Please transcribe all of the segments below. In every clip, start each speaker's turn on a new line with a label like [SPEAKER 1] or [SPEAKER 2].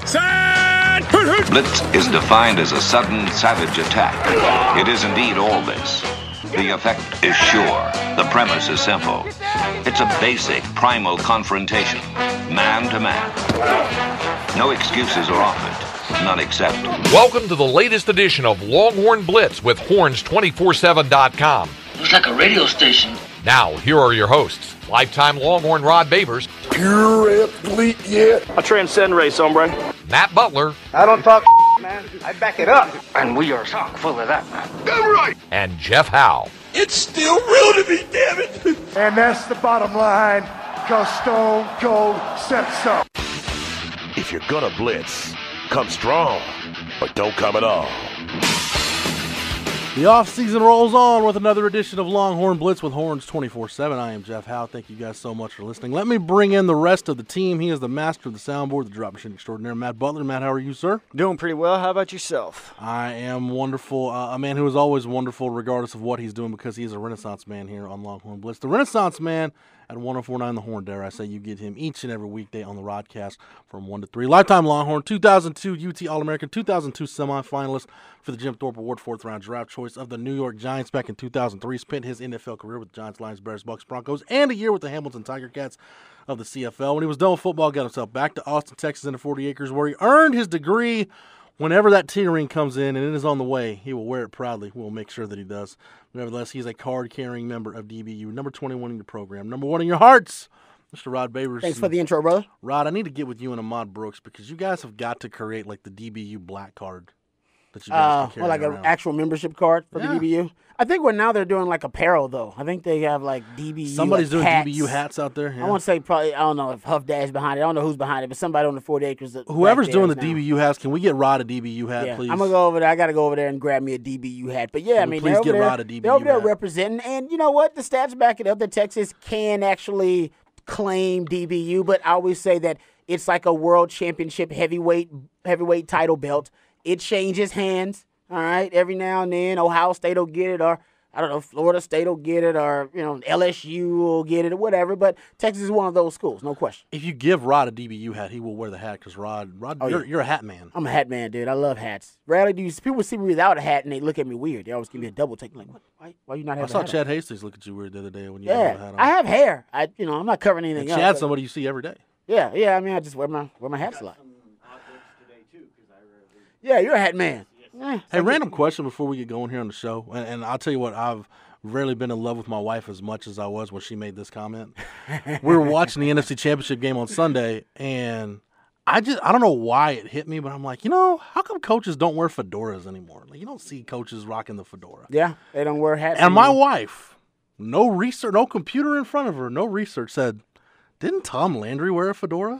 [SPEAKER 1] Blitz is defined as a sudden, savage attack. It is indeed all this. The effect is sure. The premise is simple. It's a basic, primal confrontation, man to man. No excuses are offered, none accepted.
[SPEAKER 2] Welcome to the latest edition of Longhorn Blitz with horns247.com.
[SPEAKER 3] Looks like a radio station.
[SPEAKER 2] Now, here are your hosts, lifetime Longhorn Rod Babers,
[SPEAKER 4] pure athlete, yeah.
[SPEAKER 5] I transcend race, hombre.
[SPEAKER 2] Matt Butler.
[SPEAKER 6] I don't talk man. I back it up.
[SPEAKER 3] And we are chock full of that, man.
[SPEAKER 4] Damn right.
[SPEAKER 2] And Jeff Howe.
[SPEAKER 4] It's still real to me, damn it.
[SPEAKER 7] And that's the bottom line, because Stone Cold said so.
[SPEAKER 4] If you're gonna blitz, come strong, but don't come at all.
[SPEAKER 8] The offseason rolls on with another edition of Longhorn Blitz with Horns 24/7. I am Jeff Howe. Thank you guys so much for listening. Let me bring in the rest of the team. He is the master of the soundboard, the drop machine extraordinaire, Matt Butler. Matt, how are you, sir?
[SPEAKER 6] Doing pretty well. How about yourself?
[SPEAKER 8] I am wonderful. A man who is always wonderful regardless of what he's doing because he is a Renaissance man here on Longhorn Blitz. The Renaissance man at 104.9 The Horn, dare I say. You get him each and every weekday on the Rodcast from 1 to 3. Lifetime Longhorn, 2002 UT All-American, 2002 semifinalist for the Jim Thorpe Award, 4th-round draft choice of the New York Giants back in 2003. Spent his NFL career with the Giants, Lions, Bears, Bucks, Broncos, and a year with the Hamilton Tiger Cats of the CFL. When he was done with football, got himself back to Austin, Texas, into 40 acres, where he earned his degree. Whenever that T-ring comes in, and it is on the way, he will wear it proudly. We'll make sure that he does. Nevertheless, he's a card-carrying member of DBU, number 21 in your program, number 1 in your hearts, Mr. Rod Babers.
[SPEAKER 6] Thanks for the intro, brother.
[SPEAKER 8] Rod, I need to get with you and Ahmad Brooks because you guys have got to create like the DBU black card that you guys can carry
[SPEAKER 6] like
[SPEAKER 8] around.
[SPEAKER 6] an actual membership card for the DBU. I think now they're doing like apparel though. I think they have like DBU.
[SPEAKER 8] Somebody's doing
[SPEAKER 6] hats.
[SPEAKER 8] DBU hats out there. Yeah.
[SPEAKER 6] I want to say probably. I don't know if Huff Dash behind it. I don't know who's behind it, but somebody on the 40 acres.
[SPEAKER 8] Whoever's doing the DBU hats, can we get Rod a DBU hat, please?
[SPEAKER 6] I'm gonna go over there. I gotta go over there and grab me a DBU hat. But yeah, I mean,
[SPEAKER 8] please get Rod a DBU hat.
[SPEAKER 6] They're over there representing, and you know what? The stats back it up that Texas can actually claim DBU. But I always say that it's like a world championship heavyweight title belt. It changes hands. All right, every now and then, Ohio State will get it, or I don't know, Florida State will get it, or LSU will get it, or whatever. But Texas is one of those schools, no question.
[SPEAKER 8] If you give Rod a DBU hat, he will wear the hat because Rod, you're a hat man.
[SPEAKER 6] I'm a hat man, dude. I love hats. Rarely do people see me without a hat and they look at me weird. They always give me a double take, like, why you not having a hat?
[SPEAKER 8] I saw Chad Hastings look at you weird the other day when you had a hat on.
[SPEAKER 6] I have hair. I'm not covering anything up.
[SPEAKER 8] Chad's somebody you see every day.
[SPEAKER 6] Yeah. I mean, I just wear my hats a lot. Yeah, you're a hat man.
[SPEAKER 8] Hey, random question before we get going here on the show, and I'll tell you what, I've rarely been in love with my wife as much as I was when she made this comment. We were watching the NFC Championship game on Sunday, and I don't know why it hit me, but I'm like, how come coaches don't wear fedoras anymore? Like, you don't see coaches rocking the fedora.
[SPEAKER 6] Yeah, they don't wear hats
[SPEAKER 8] And
[SPEAKER 6] anymore.
[SPEAKER 8] my wife, no research, no computer in front of her, no research, said, didn't Tom Landry wear a fedora?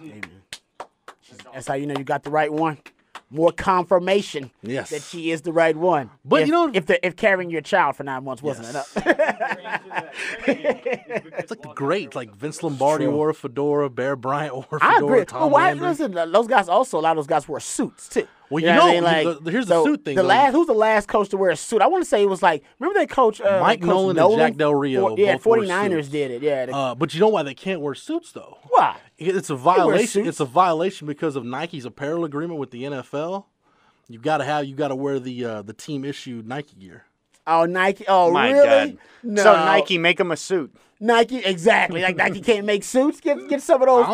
[SPEAKER 6] That's how you know you got the right one. More confirmation that she is the right one.
[SPEAKER 8] But
[SPEAKER 6] if carrying your child for 9 months wasn't enough.
[SPEAKER 8] It's like the great, like Vince Lombardi wore a fedora, Bear Bryant wore a fedora.
[SPEAKER 6] I agree.
[SPEAKER 8] Tom Landry.
[SPEAKER 6] Listen, those guys also, a lot of those guys wore suits too.
[SPEAKER 8] Well, here's the suit thing.
[SPEAKER 6] Who's the last coach to wear a suit? I want to say it was like, remember they coach
[SPEAKER 8] Mike Nolan and Jack Del Rio.
[SPEAKER 6] 49ers did it. Yeah.
[SPEAKER 8] But you know why they can't wear suits though?
[SPEAKER 6] Why?
[SPEAKER 8] It's a violation. It's a violation because of Nike's apparel agreement with the NFL. You got to wear the team issued Nike gear.
[SPEAKER 6] Oh, Nike. Oh,
[SPEAKER 9] my
[SPEAKER 6] really?
[SPEAKER 9] God.
[SPEAKER 6] No.
[SPEAKER 9] So Nike make them a suit.
[SPEAKER 6] Nike, exactly. Like Nike can't make suits. Get some of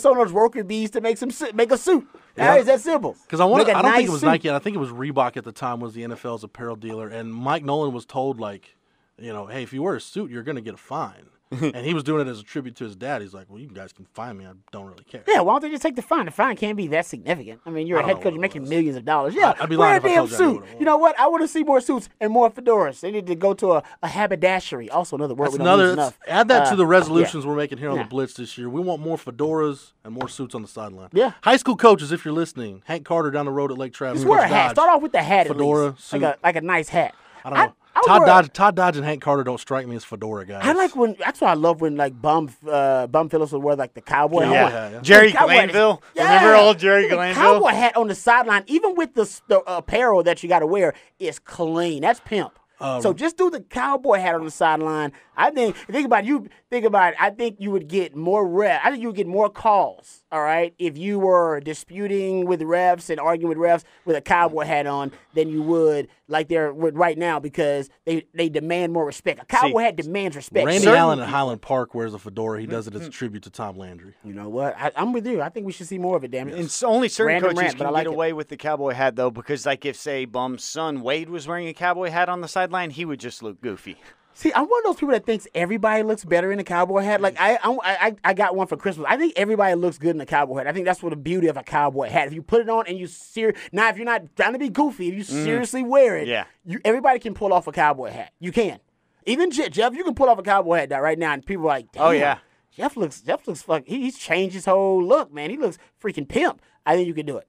[SPEAKER 6] some of those worker bees to make a suit. How is that simple?
[SPEAKER 8] Because I don't think it was Nike. I think it was Reebok at the time was the NFL's apparel dealer, and Mike Nolan was told like, hey, if you wear a suit, you're going to get a fine. And he was doing it as a tribute to his dad. He's like, well, you guys can fine me. I don't really care.
[SPEAKER 6] Yeah, why don't they just take the fine? The fine can't be that significant. I mean, you're a head coach. You're making millions of dollars. Yeah,
[SPEAKER 8] I'd be lying
[SPEAKER 6] wear a
[SPEAKER 8] if I
[SPEAKER 6] damn
[SPEAKER 8] told you
[SPEAKER 6] suit. You know what? I want to see more suits and more fedoras. They need to go to a haberdashery. Also another word we don't use enough.
[SPEAKER 8] Add that to the resolutions we're making here on the Blitz this year. We want more fedoras and more suits on the sideline.
[SPEAKER 6] Yeah.
[SPEAKER 8] High school coaches, if you're listening, Hank Carter down the road at Lake Travis.
[SPEAKER 6] Just wear a hat. Start off with the hat
[SPEAKER 8] fedora,
[SPEAKER 6] at least.
[SPEAKER 8] suit.
[SPEAKER 6] Like a nice hat.
[SPEAKER 8] I don't know. Todd Dodge and Hank Carter don't strike me as fedora guys.
[SPEAKER 6] That's why I love when like Bum Phillips would wear like the cowboy hat.
[SPEAKER 9] Yeah. Jerry Glanville. Remember old Jerry Glanville?
[SPEAKER 6] Cowboy hat on the sideline, even with the apparel that you got to wear, is clean. That's pimp. So just do the cowboy hat on the sideline. I think about it. I think you would get more reps. I think you would get more calls. All right, if you were disputing with refs and arguing with refs with a cowboy hat on than you would like they're right now, because they demand more respect. A cowboy hat demands respect.
[SPEAKER 8] Randy Allen at Highland Park wears a fedora. He does it as a tribute to Tom Landry.
[SPEAKER 6] You know what? I'm with you. I think we should see more of it. Damn it.
[SPEAKER 9] And only certain coaches can
[SPEAKER 6] like
[SPEAKER 9] get away with the cowboy hat, though, because like if say Bum's son Wade was wearing a cowboy hat on the sideline, he would just look goofy.
[SPEAKER 6] See, I'm one of those people that thinks everybody looks better in a cowboy hat. Like I got one for Christmas. I think everybody looks good in a cowboy hat. I think that's what the beauty of a cowboy hat. If you put it on and now if you're not trying to be goofy, if you seriously wear it, everybody can pull off a cowboy hat. You can. Even Jeff, you can pull off a cowboy hat right now, and people are like, damn,
[SPEAKER 9] oh yeah,
[SPEAKER 6] Jeff looks fucking. He's changed his whole look, man. He looks freaking pimp. I think you can do it.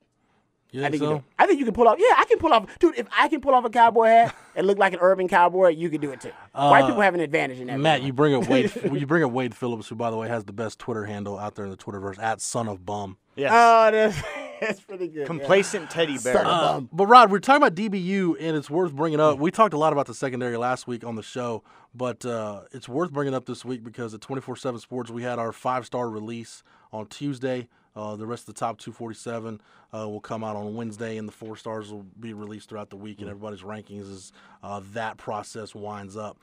[SPEAKER 8] I think so?
[SPEAKER 6] I think you can pull off. Yeah, I can pull off. Dude, if I can pull off a cowboy hat and look like an urban cowboy, you can do it too. White people have an advantage in that.
[SPEAKER 8] Matt, you bring up Wade Phillips, who, by the way, has the best Twitter handle out there in the Twitterverse, @sonofbum.
[SPEAKER 9] Yes.
[SPEAKER 6] Oh, that's pretty good.
[SPEAKER 9] Complacent teddy bear.
[SPEAKER 8] But Rod, we're talking about DBU, and it's worth bringing up. We talked a lot about the secondary last week on the show, but it's worth bringing up this week because at 24/7 Sports we had our 5-star release on Tuesday. The rest of the top 247 will come out on Wednesday, and the 4 stars will be released throughout the week, and everybody's rankings as that process winds up.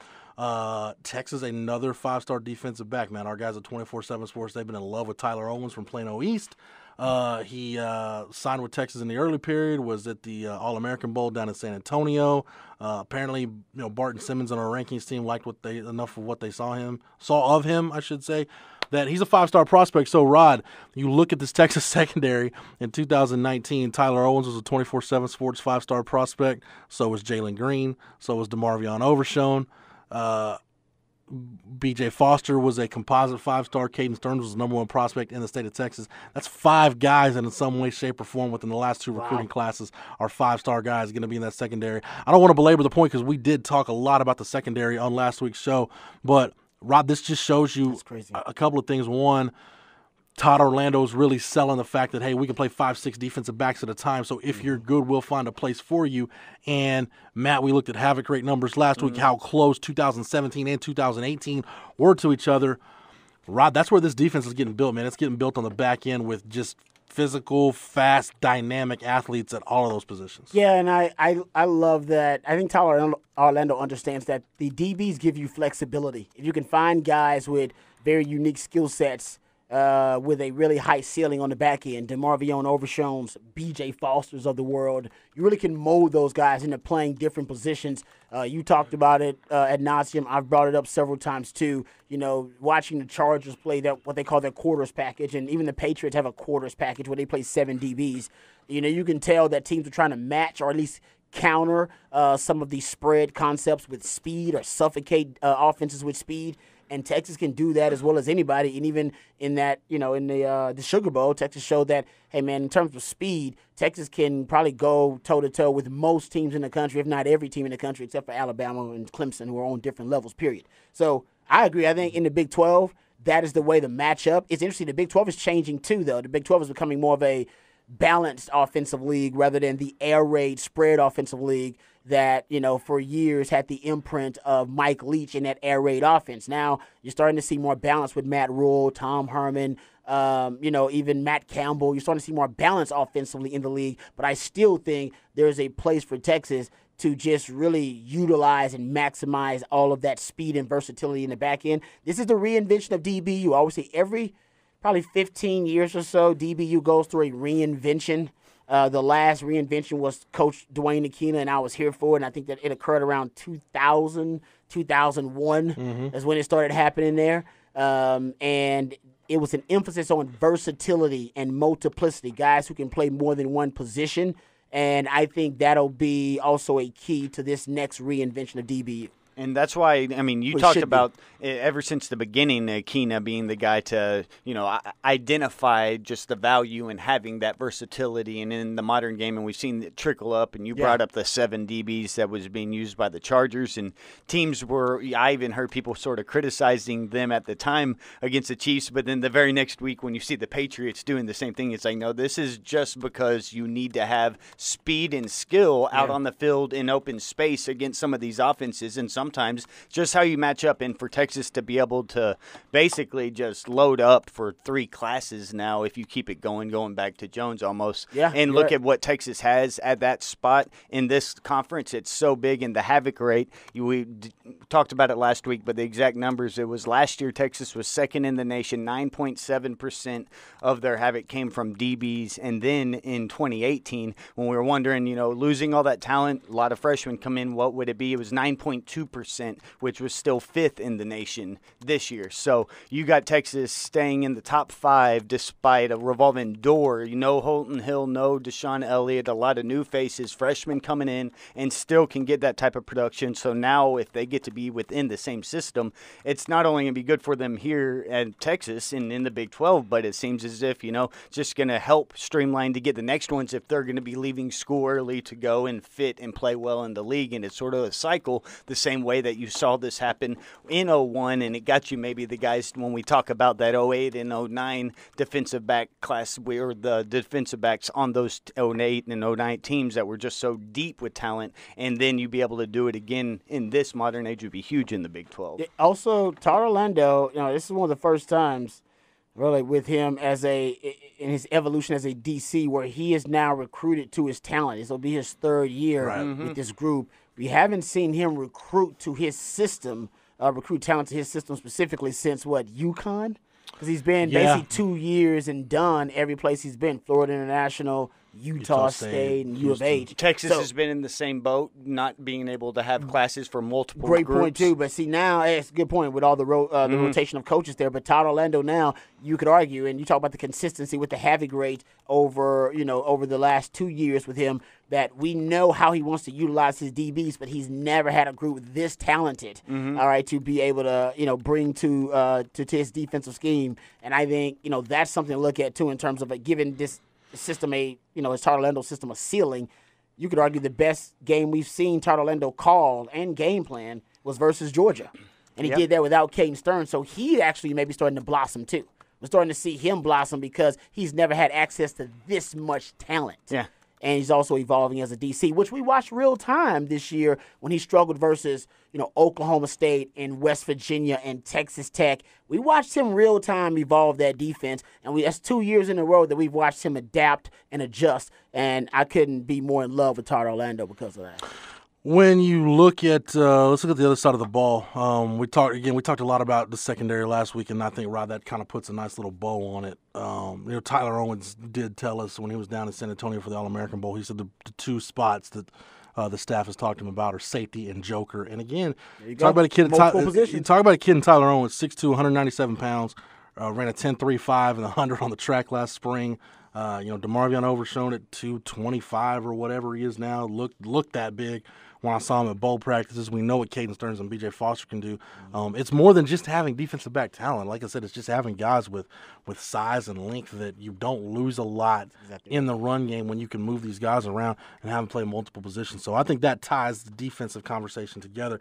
[SPEAKER 8] Texas, another 5-star defensive back, man. Our guys at 24/7 Sports, they've been in love with Tyler Owens from Plano East. He signed with Texas in the early period, was at the All-American Bowl down in San Antonio. Apparently, Barton Simmons on our rankings team liked enough of what they saw of him, I should say, that he's a 5-star prospect. So, Rod, you look at this Texas secondary in 2019, Tyler Owens was a 24/7 Sports 5-star prospect. So was Jalen Green. So was DeMarvion Overshone. B.J. Foster was a composite 5-star. Caden Stearns was the number 1 prospect in the state of Texas. That's 5 guys that in some way, shape, or form within the last 2 recruiting classes are 5-star guys going to be in that secondary. I don't want to belabor the point because we did talk a lot about the secondary on last week's show, but Rod, this just shows you a couple of things. One, Todd Orlando's really selling the fact that, hey, we can play 5-6 defensive backs at a time, so if you're good, we'll find a place for you. And, Matt, we looked at Havoc rate numbers last week, how close 2017 and 2018 were to each other. Rod, that's where this defense is getting built, man. It's getting built on the back end with just physical, fast, dynamic athletes at all of those positions.
[SPEAKER 6] Yeah, and I love that. I think Tyler Orlando understands that the DBs give you flexibility. If you can find guys with very unique skill sets with a really high ceiling on the back end, DeMarvion Overshones, B.J. Fosters of the world, you really can mold those guys into playing different positions. You talked about it ad nauseum. I've brought it up several times too. Watching the Chargers play what they call their quarters package, and even the Patriots have a quarters package where they play 7 DBs. You can tell that teams are trying to match or at least counter some of these spread concepts with speed or suffocate offenses with speed. And Texas can do that as well as anybody. And even in that, in the Sugar Bowl, Texas showed that, hey, man, in terms of speed, Texas can probably go toe-to-toe with most teams in the country, if not every team in the country, except for Alabama and Clemson, who are on different levels, period. So I agree. I think in the Big 12, that is the way to match up. It's interesting. The Big 12 is changing, too, though. The Big 12 is becoming more of a balanced offensive league rather than the air raid spread offensive league that, for years had the imprint of Mike Leach in that air raid offense. Now you're starting to see more balance with Matt Rule, Tom Herman, even Matt Campbell. You're starting to see more balance offensively in the league, but I still think there's a place for Texas to just really utilize and maximize all of that speed and versatility in the back end. This is the reinvention of DBU. I always say every probably 15 years or so, DBU goes through a reinvention. The last reinvention was Coach Dwayne Aquina, and I was here for it, and I think that it occurred around 2000, 2001 is when it started happening there. And it was an emphasis on versatility and multiplicity, guys who can play more than one position, and I think that'll be also a key to this next reinvention of DBU.
[SPEAKER 9] And that's why, I mean, you talked about ever since the beginning, Keena being the guy to, identify just the value in having that versatility and in the modern game. And we've seen it trickle up. And you brought up the 7 DBs that was being used by the Chargers. And teams I even heard people sort of criticizing them at the time against the Chiefs. But then the very next week when you see the Patriots doing the same thing, it's like, no, this is just because you need to have speed and skill out on the field in open space against some of these offenses. And sometimes just how you match up, and for Texas to be able to basically just load up for 3 classes now if you keep it going back to Jones almost.
[SPEAKER 6] Yeah,
[SPEAKER 9] and look at what Texas has at that spot in this conference. It's so big, and the havoc rate, we talked about it last week, but the exact numbers, it was last year Texas was second in the nation. 9.7% of their havoc came from DBs. And then in 2018, when we were wondering, losing all that talent, a lot of freshmen come in, what would it be? It was 9.2%, which was still 5th in the nation this year. So you got Texas staying in the top 5 despite a revolving door. Holton Hill, no Deshaun Elliott, a lot of new faces, freshmen coming in, and still can get that type of production. So now if they get to be within the same system, it's not only going to be good for them here at Texas and in the Big 12, but it seems as if, just going to help streamline to get the next ones if they're going to be leaving school early to go and fit and play well in the league. And it's sort of a cycle the same way that you saw this happen in 01, and it got you maybe the guys when we talk about that 08 and 09 defensive back class, where the defensive backs on those 08 and 09 teams that were just so deep with talent, and then you be able to do it again in this modern age would be huge in the Big 12.
[SPEAKER 6] Also, Todd Orlando, this is one of the first times really with him in his evolution as a DC where he is now recruited to his talent. This will be his 3rd year with this group. We haven't seen him recruit to his system, recruit talent to his system specifically since UConn? Because he's been basically 2 years and done every place he's been. Florida International, Utah State, and U of H.
[SPEAKER 9] Texas has been in the same boat, not being able to have classes for multiple
[SPEAKER 6] Great
[SPEAKER 9] groups.
[SPEAKER 6] point, too. But see, now, it's a good point with all the rotation of coaches there. But Todd Orlando now, you could argue, and you talk about the consistency with the havoc rate over the last 2 years with him, that we know how he wants to utilize his DBs, but he's never had a group this talented, all right, to be able to, bring to his defensive scheme. And I think, that's something to look at, too, in terms of giving this system his Todd Orlando system a ceiling. You could argue the best game we've seen Todd Orlando call and game plan was versus Georgia. And he did that without Caden Stern. So he actually may be starting to blossom too. We're starting to see him blossom because he's never had access to this much talent.
[SPEAKER 9] Yeah.
[SPEAKER 6] And he's also evolving as a DC, which we watched real time this year when he struggled versus, Oklahoma State and West Virginia and Texas Tech. We watched him real time evolve that defense, and that's 2 years in a row that we've watched him adapt and adjust. And I couldn't be more in love with Todd Orlando because of that.
[SPEAKER 8] When you look at, let's look at the other side of the ball. We talked a lot about the secondary last week, and I think, Rod, that kind of puts a nice little bow on it. Tyler Owens did tell us when he was down in San Antonio for the All-American Bowl, he said the 2 spots that the staff has talked to him about are safety and joker. And again, talk about a kid in Tyler Owens, 6'2", 197 pounds, ran a 10.35 and 100 on the track last spring. DeMarvion Overshone at 225 or whatever he is now, looked that big when I saw him at bowl practices. We know what Caden Stearns and B.J. Foster can do. It's more than just having defensive back talent. Like I said, it's just having guys with size and length that you don't lose a lot in the run game when you can move these guys around and have them play multiple positions. So I think that ties the defensive conversation together.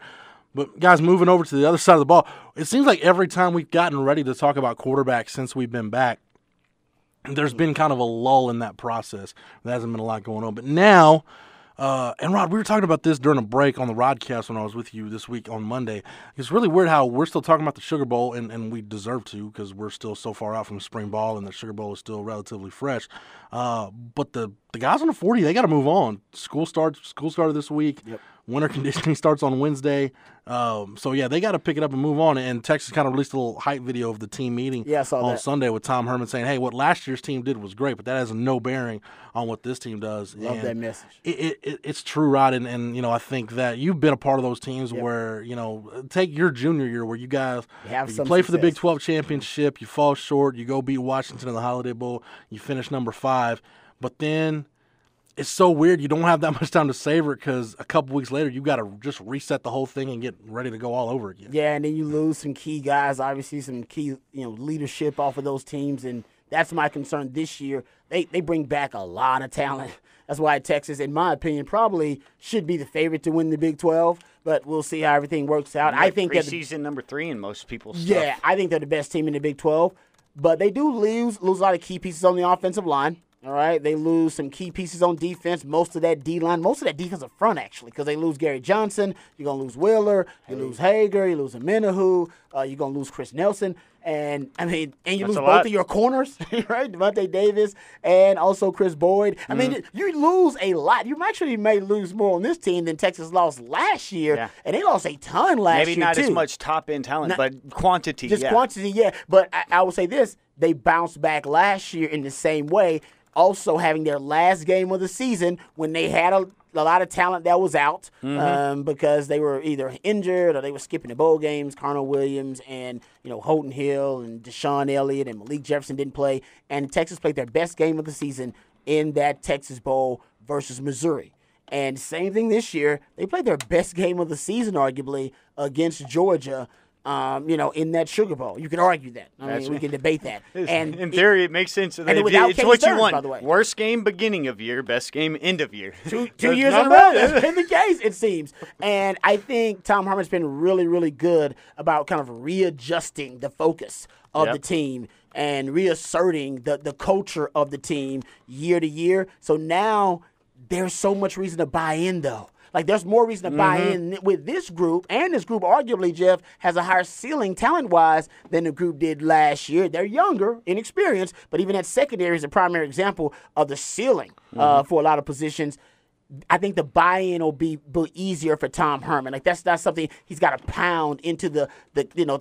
[SPEAKER 8] But, guys, moving over to the other side of the ball, it seems like every time we've gotten ready to talk about quarterbacks since we've been back, there's been kind of a lull in that process. There hasn't been a lot going on. But now, and Rod, we were talking about this during a break on the Rodcast when I was with you this week on Monday. It's really weird how we're still talking about the Sugar Bowl, and we deserve to because we're still so far out from spring ball and the Sugar Bowl is still relatively fresh. But the guys on the 40, they got to move on. School started this week. Yep. Winter conditioning starts on Wednesday. They got to pick it up and move on. And Texas kind of released a little hype video of the team meeting on Sunday with Tom Herman saying, hey, what last year's team did was great, but that has no bearing on what this team does.
[SPEAKER 6] Love that message.
[SPEAKER 8] It's true, Rod. And I think that you've been a part of those teams where, take your junior year where you guys you play for the Big 12 championship, you fall short, you go beat Washington in the Holiday Bowl, you finish number 5, but then it's so weird. You don't have that much time to savor it because a couple weeks later, you've got to just reset the whole thing and get ready to go all over again.
[SPEAKER 6] Yeah, and then you lose some key guys, obviously some key leadership off of those teams, and that's my concern this year. They bring back a lot of talent. That's why Texas, in my opinion, probably should be the favorite to win the Big 12, but we'll see how everything works out. I think
[SPEAKER 9] preseason number 3 in most people's stuff.
[SPEAKER 6] Yeah, I think they're the best team in the Big 12, but they do lose a lot of key pieces on the offensive line. All right, they lose some key pieces on defense. Most of that D-line, most of that defensive front, actually, because they lose Gary Johnson. You're going to lose Wheeler. You lose Hager. You lose Amenahu. You're going to lose Chris Nelson. And, you lose both of your corners, right? Devontae Davis and also Chris Boyd. I mean, you lose a lot. You actually may lose more on this team than Texas lost last year. And they lost a ton last year,
[SPEAKER 9] Maybe not
[SPEAKER 6] too.
[SPEAKER 9] as much top-end talent, but quantity,
[SPEAKER 6] Just quantity, yeah. But I will say this. They bounced back last year in the same way, also having their last game of the season when they had a lot of talent that was out because they were either injured or they were skipping the bowl games. Carnell Williams and Holton Hill and Deshaun Elliott and Malik Jefferson didn't play. And Texas played their best game of the season in that Texas Bowl versus Missouri. And same thing this year. They played their best game of the season, arguably, against Georgia. In that Sugar Bowl. You could argue that. We can debate that.
[SPEAKER 9] And in theory, it makes sense.
[SPEAKER 6] It's
[SPEAKER 9] what you want.
[SPEAKER 6] By the way.
[SPEAKER 9] Worst game beginning of year, best game end of year.
[SPEAKER 6] Two years in a row. That's been the case, it seems. And I think Tom Herman's been really, really good about kind of readjusting the focus of the team and reasserting the culture of the team year to year. So now there's so much reason to buy in, though. Like, there's more reason to buy in with this group, and this group arguably, Jeff, has a higher ceiling talent-wise than the group did last year. They're younger in experience, but even that secondary is a primary example of the ceiling for a lot of positions. I think the buy-in will be easier for Tom Herman. Like, that's not something he's got to pound into the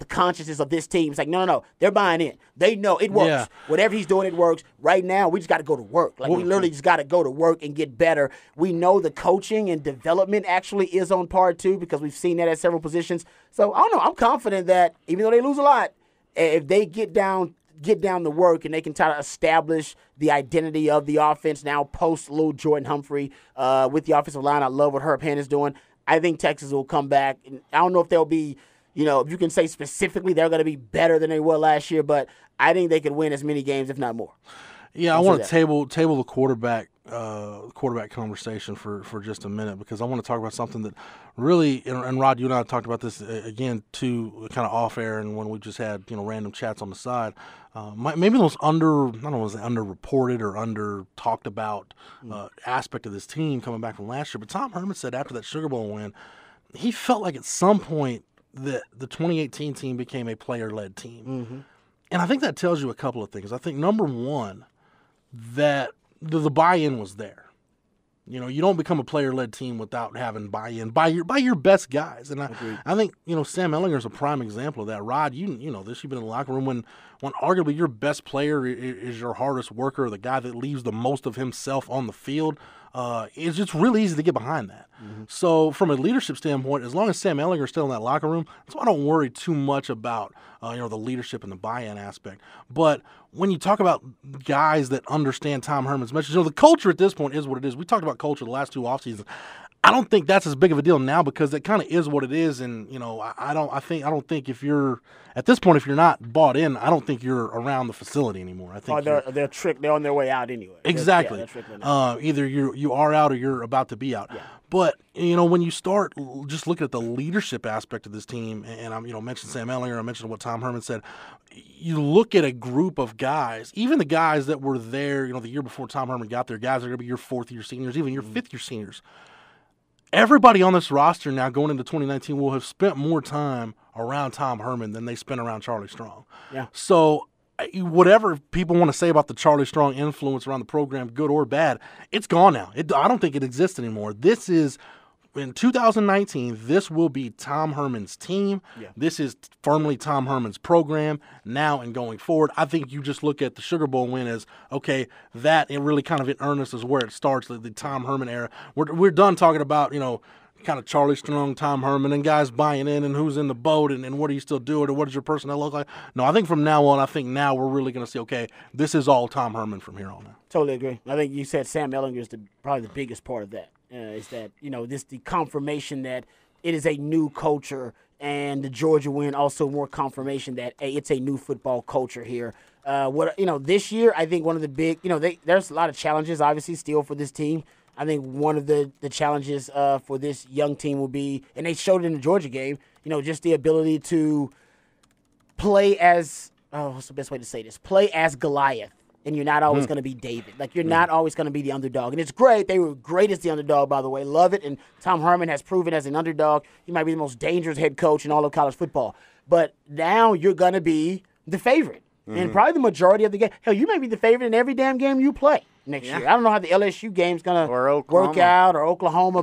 [SPEAKER 6] consciousness of this team. It's like, no, they're buying in. They know it works. Yeah. Whatever he's doing, it works. Right now, we just got to go to work. Like, we literally just got to go to work and get better. We know the coaching and development actually is on par, too, because we've seen that at several positions. So, I don't know. I'm confident that even though they lose a lot, if they get down the work and they can try to establish the identity of the offense now post Lou Jordan Humphrey with the offensive line. I love what Herb Hand is doing. I think Texas will come back. And I don't know if they'll be, if you can say specifically they're going to be better than they were last year, but I think they could win as many games, if not more.
[SPEAKER 8] Yeah, I want to table the quarterback conversation for just a minute because I want to talk about something that really, and Rod, you and I talked about this again too, kind of off air, and when we just had random chats on the side. Maybe the most underreported or under talked about aspect of this team coming back from last year. But Tom Herman said after that Sugar Bowl win, he felt like at some point that the 2018 team became a player-led team, and I think that tells you a couple of things. I think number one, that the buy-in was there. You don't become a player-led team without having buy-in by your best guys. And I think, Sam Ehlinger is a prime example of that. Rod, you know this. You've been in the locker room when arguably your best player is your hardest worker, the guy that leaves the most of himself on the field. It's just really easy to get behind that. So from a leadership standpoint, as long as Sam Ehlinger is still in that locker room, that's why I don't worry too much about the leadership and the buy-in aspect. But when you talk about guys that understand Tom Herman's message, the culture at this point is what it is. We talked about culture the last two off seasons. I don't think that's as big of a deal now because it kind of is what it is, and I don't think if you're at this point, if you're not bought in, I don't think you're around the facility anymore. I think
[SPEAKER 6] they're on their way out anyway.
[SPEAKER 8] Exactly. Either you are out or you're about to be out. Yeah. But when you start just looking at the leadership aspect of this team, and I'm mentioned Sam Ehlinger, I mentioned what Tom Herman said. You look at a group of guys, even the guys that were there, the year before Tom Herman got there, guys that are going to be your fourth-year seniors, even your fifth-year seniors. Everybody on this roster now going into 2019 will have spent more time around Tom Herman than they spent around Charlie Strong. Yeah. So whatever people want to say about the Charlie Strong influence around the program, good or bad, it's gone now. I don't think it exists anymore. This is in 2019, this will be Tom Herman's team. Yeah. This is firmly Tom Herman's program now and going forward. I think you just look at the Sugar Bowl win as, okay, that it really kind of in earnest is where it starts, the Tom Herman era. We're done talking about, kind of Charlie Strong, Tom Herman, and guys buying in and who's in the boat and what are you still doing and what does your personnel look like. No, I think from now on, now we're really going to see, okay, this is all Tom Herman from here on out.
[SPEAKER 6] Totally agree. I think you said Sam Ehlinger is probably the biggest part of that. Is that, the confirmation that it is a new culture, and the Georgia win also more confirmation that, hey, it's a new football culture here. This year, I think one of the big, there's a lot of challenges, obviously, still for this team. I think one of the challenges for this young team will be, and they showed it in the Georgia game, just the ability to play as, what's the best way to say this? Play as Goliath, and you're not always going to be David. Like, you're not always going to be the underdog. And it's great. They were great as the underdog, by the way. Love it. And Tom Herman has proven as an underdog, he might be the most dangerous head coach in all of college football. But now you're going to be the favorite. And probably the majority of the game. Hell, you may be the favorite in every damn game you play next year. I don't know how the LSU game's going to work out, or Oklahoma,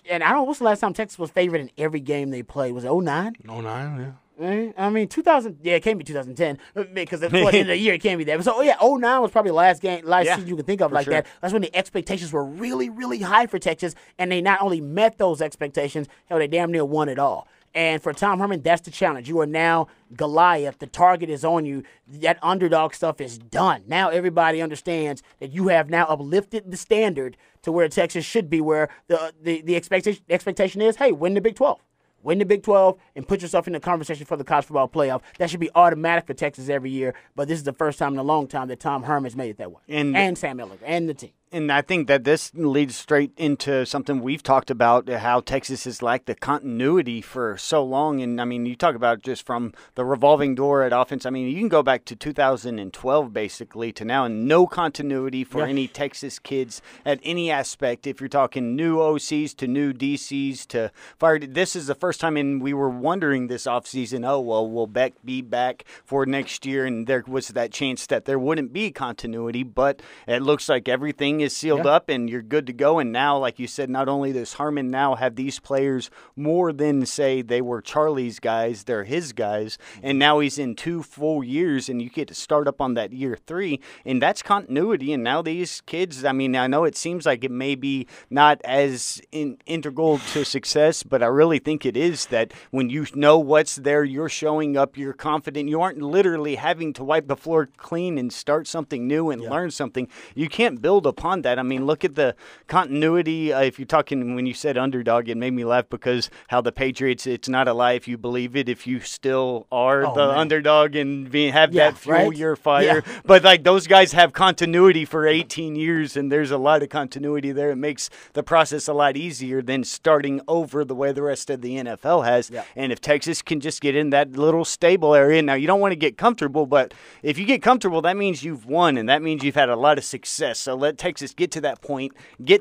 [SPEAKER 6] and I don't know, what's the last time Texas was favored in every game they played? Was it 2009?
[SPEAKER 8] 2009, yeah.
[SPEAKER 6] I mean, 2000, it can't be 2010 because at the end of the year it can't be that. So, 2009 was probably the last season you can think of like that. That's when the expectations were really, really high for Texas, and they not only met those expectations, they damn near won it all. And for Tom Herman, that's the challenge. You are now Goliath. The target is on you. That underdog stuff is done. Now everybody understands that you have now uplifted the standard to where Texas should be, where the expectation is, hey, win the Big 12. Win the Big 12 and put yourself in the conversation for the college football playoff. That should be automatic for Texas every year, but this is the first time in a long time that Tom Herman's made it that way. And Sam Ehlinger and the team.
[SPEAKER 9] And I think that this leads straight into something we've talked about, how Texas has lacked the continuity for so long. And, I mean, you talk about just from the revolving door at offense. I mean, you can go back to 2012 basically to now, and no continuity for any Texas kids at any aspect. If you're talking new OCs to new DCs to fired, this is the first time, and we were wondering this offseason, will Beck be back for next year? And there was that chance that there wouldn't be continuity, but it looks like everything is sealed up and you're good to go. And now, like you said, not only does Herman now have these players more than say they were Charlie's guys, they're his guys, and now he's in 2 full years and you get to start up on that year 3, and that's continuity. And now these kids, I mean, I know it seems like it may be not as integral to success, but I really think it is, that when you know what's there, you're showing up, you're confident, you aren't literally having to wipe the floor clean and start something new and learn something. You can't build upon that. I mean, look at the continuity. If you're talking, when you said underdog, it made me laugh because how the Patriots, it's not a lie if you believe it, if you still are underdog and have that fuel your fire. Yeah. But like those guys have continuity for 18 years, and there's a lot of continuity there. It makes the process a lot easier than starting over the way the rest of the NFL has. Yeah. And if Texas can just get in that little stable area, now you don't want to get comfortable, but if you get comfortable, that means you've won, and that means you've had a lot of success. So let Texas get to that point,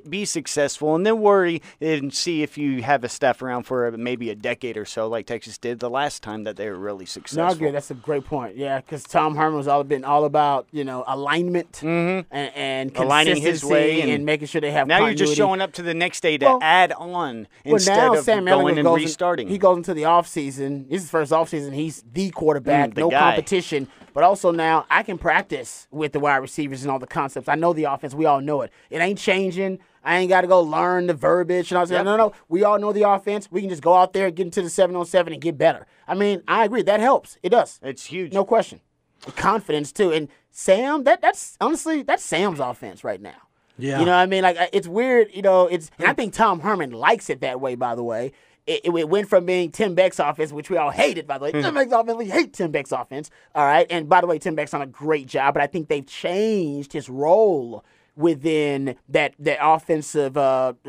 [SPEAKER 9] be successful, and then worry and see if you have a staff around for maybe a decade or so, like Texas did the last time that they were really successful.
[SPEAKER 6] No, I agree. That's a great point. Yeah, because Tom Herman was all about alignment and
[SPEAKER 9] aligning his way
[SPEAKER 6] and making sure they have.
[SPEAKER 9] Now
[SPEAKER 6] continuity.
[SPEAKER 9] You're just showing up to the next day to add on instead of
[SPEAKER 6] Sam
[SPEAKER 9] going and
[SPEAKER 6] restarting. He goes into the offseason. This is his first offseason. He's the quarterback, no competition. But also now I can practice with the wide receivers and all the concepts. I know the offense. We all know it. It ain't changing. I ain't got to go learn the verbiage. And all that. No. We all know the offense. We can just go out there, get into the 7-on-7 and get better. I mean, I agree. That helps. It does.
[SPEAKER 9] It's huge.
[SPEAKER 6] No question. Confidence, too. And Sam, that's honestly, that's Sam's offense right now.
[SPEAKER 8] Yeah.
[SPEAKER 6] You know what I mean? Like, it's weird, and I think Tom Herman likes it that way, by the way. It went from being Tim Beck's offense, which we all hated, by the way. Tim Beck's offense, we hate Tim Beck's offense. All right. And by the way, Tim Beck's done a great job, but I think they've changed his role within that offensive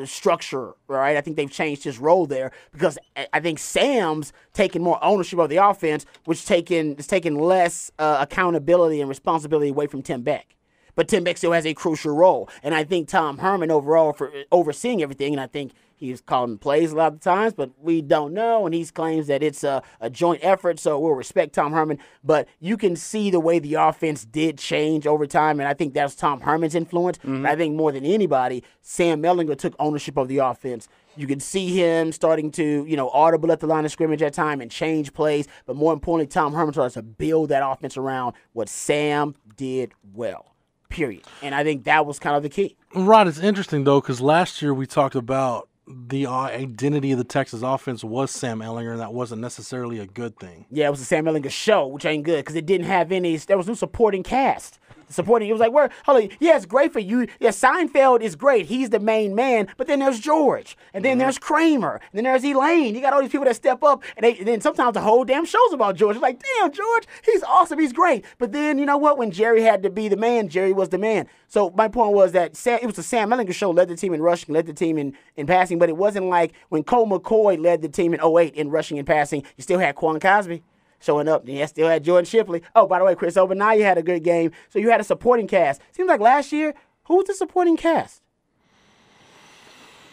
[SPEAKER 6] structure, right? I think they've changed his role there because I think Sam's taking more ownership of the offense, which is taking less accountability and responsibility away from Tim Beck. But Tim Beck still has a crucial role. And I think Tom Herman overall for overseeing everything, and I think he's calling plays a lot of the times, but we don't know, and he claims that it's a joint effort, so we'll respect Tom Herman. But you can see the way the offense did change over time, and I think that's Tom Herman's influence. But I think more than anybody, Sam Ehlinger took ownership of the offense. You can see him starting to, audible at the line of scrimmage at time and change plays. But more importantly, Tom Herman starts to build that offense around what Sam did well. Period. And I think that was kind of the key.
[SPEAKER 8] Rod, it's interesting, though, because last year we talked about the identity of the Texas offense was Sam Ehlinger, and that wasn't necessarily a good thing.
[SPEAKER 6] Yeah, it was a Sam Ehlinger show, which ain't good because it didn't have any. There was no supporting cast. Supporting, it was like, where? Hold on, yeah, it's great for you. Yeah, Seinfeld is great. He's the main man, but then there's George, and then there's Kramer, and then there's Elaine. You got all these people that step up, and then sometimes the whole damn show's about George. It's like, damn, George, he's awesome, he's great. But then, you know what? When Jerry had to be the man, Jerry was the man. So my point was that it was the Sam Ehlinger show led the team in rushing, led the team in passing, but it wasn't like when Colt McCoy led the team in 2008 in rushing and passing. You still had Quan Cosby showing up. Yeah, still had Jordan Shipley. Oh, by the way, Chris Obernaya had a good game. So you had a supporting cast. Seems like last year, who was the supporting cast?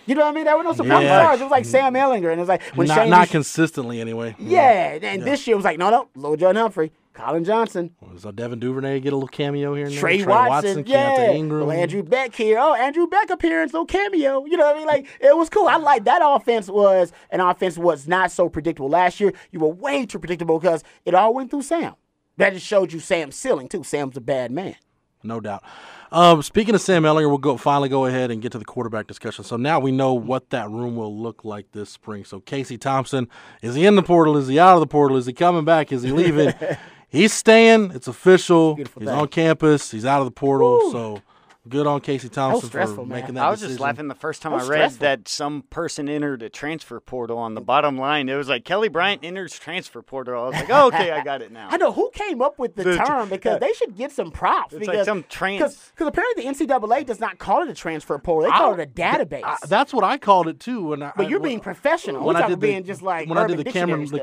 [SPEAKER 6] You know what I mean? There were no supporting stars. It was like Sam Ehlinger, and it was like when
[SPEAKER 8] not consistently anyway.
[SPEAKER 6] Yeah, and this year it was like no, Lil Jordan Humphrey, Colin Johnson.
[SPEAKER 8] So Devin Duvernay get a little cameo here and there.
[SPEAKER 6] Trey Watson, yeah.
[SPEAKER 8] Ingram.
[SPEAKER 6] Little Andrew Beck here. Oh, Andrew Beck appearance, little cameo. You know what I mean? Like, it was cool. I like that offense was not so predictable. Last year, you were way too predictable because it all went through Sam. That just showed you Sam's ceiling, too. Sam's a bad man.
[SPEAKER 8] No doubt. Speaking of Sam Ehlinger, we'll finally go ahead and get to the quarterback discussion. So now we know what that room will look like this spring. So Casey Thompson, is he in the portal? Is he out of the portal? Is he coming back? Is he leaving? He's staying. It's official. He's on campus. He's out of the portal. Woo. So good on Casey Thompson for making that decision.
[SPEAKER 9] I was just laughing the first time I read that some person entered a transfer portal on the bottom line. It was like Kelly Bryant enters transfer portal. I was like, oh, okay, I got it now.
[SPEAKER 6] I know who came up with the term because they should get some props.
[SPEAKER 9] It's like some
[SPEAKER 6] because apparently the NCAA does not call it a transfer portal. They call it a database.
[SPEAKER 8] That's what I called it too.
[SPEAKER 6] But you're being professional.
[SPEAKER 8] When I did
[SPEAKER 6] the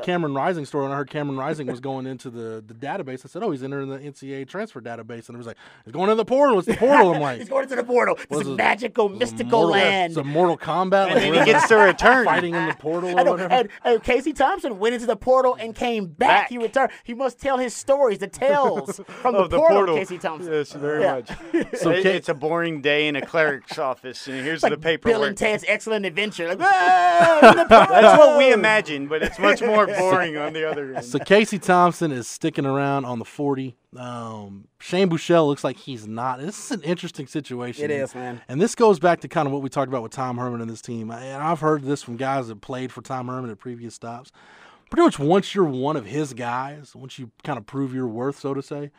[SPEAKER 8] Cameron Rising story, and I heard Cameron Rising was going into the database, I said, oh, he's entering the NCAA transfer database, and it was like, he's going into the portal. It's the portal. I'm like,
[SPEAKER 6] he's going into the portal. This magical, mystical land.
[SPEAKER 8] It's a Mortal Kombat.
[SPEAKER 9] And then he gets to return.
[SPEAKER 8] Fighting in the portal or whatever.
[SPEAKER 6] And Casey Thompson went into the portal and came back. He returned. He must tell his stories, the tales from the portal, Casey Thompson.
[SPEAKER 9] Yes, very much. So it's a boring day in a cleric's office, and here's the paperwork.
[SPEAKER 6] Bill and Ted's Excellent Adventure. Like,
[SPEAKER 9] that's what we imagine, but it's much more boring on the other end.
[SPEAKER 8] So Casey Thompson is sticking around on the 40. Shane Buechele looks like he's not. This is an interesting situation.
[SPEAKER 6] It is, man.
[SPEAKER 8] And this goes back to kind of what we talked about with Tom Herman and this team. And I've heard this from guys that played for Tom Herman at previous stops. Pretty much once you're one of his guys, once you kind of prove your worth, so to say,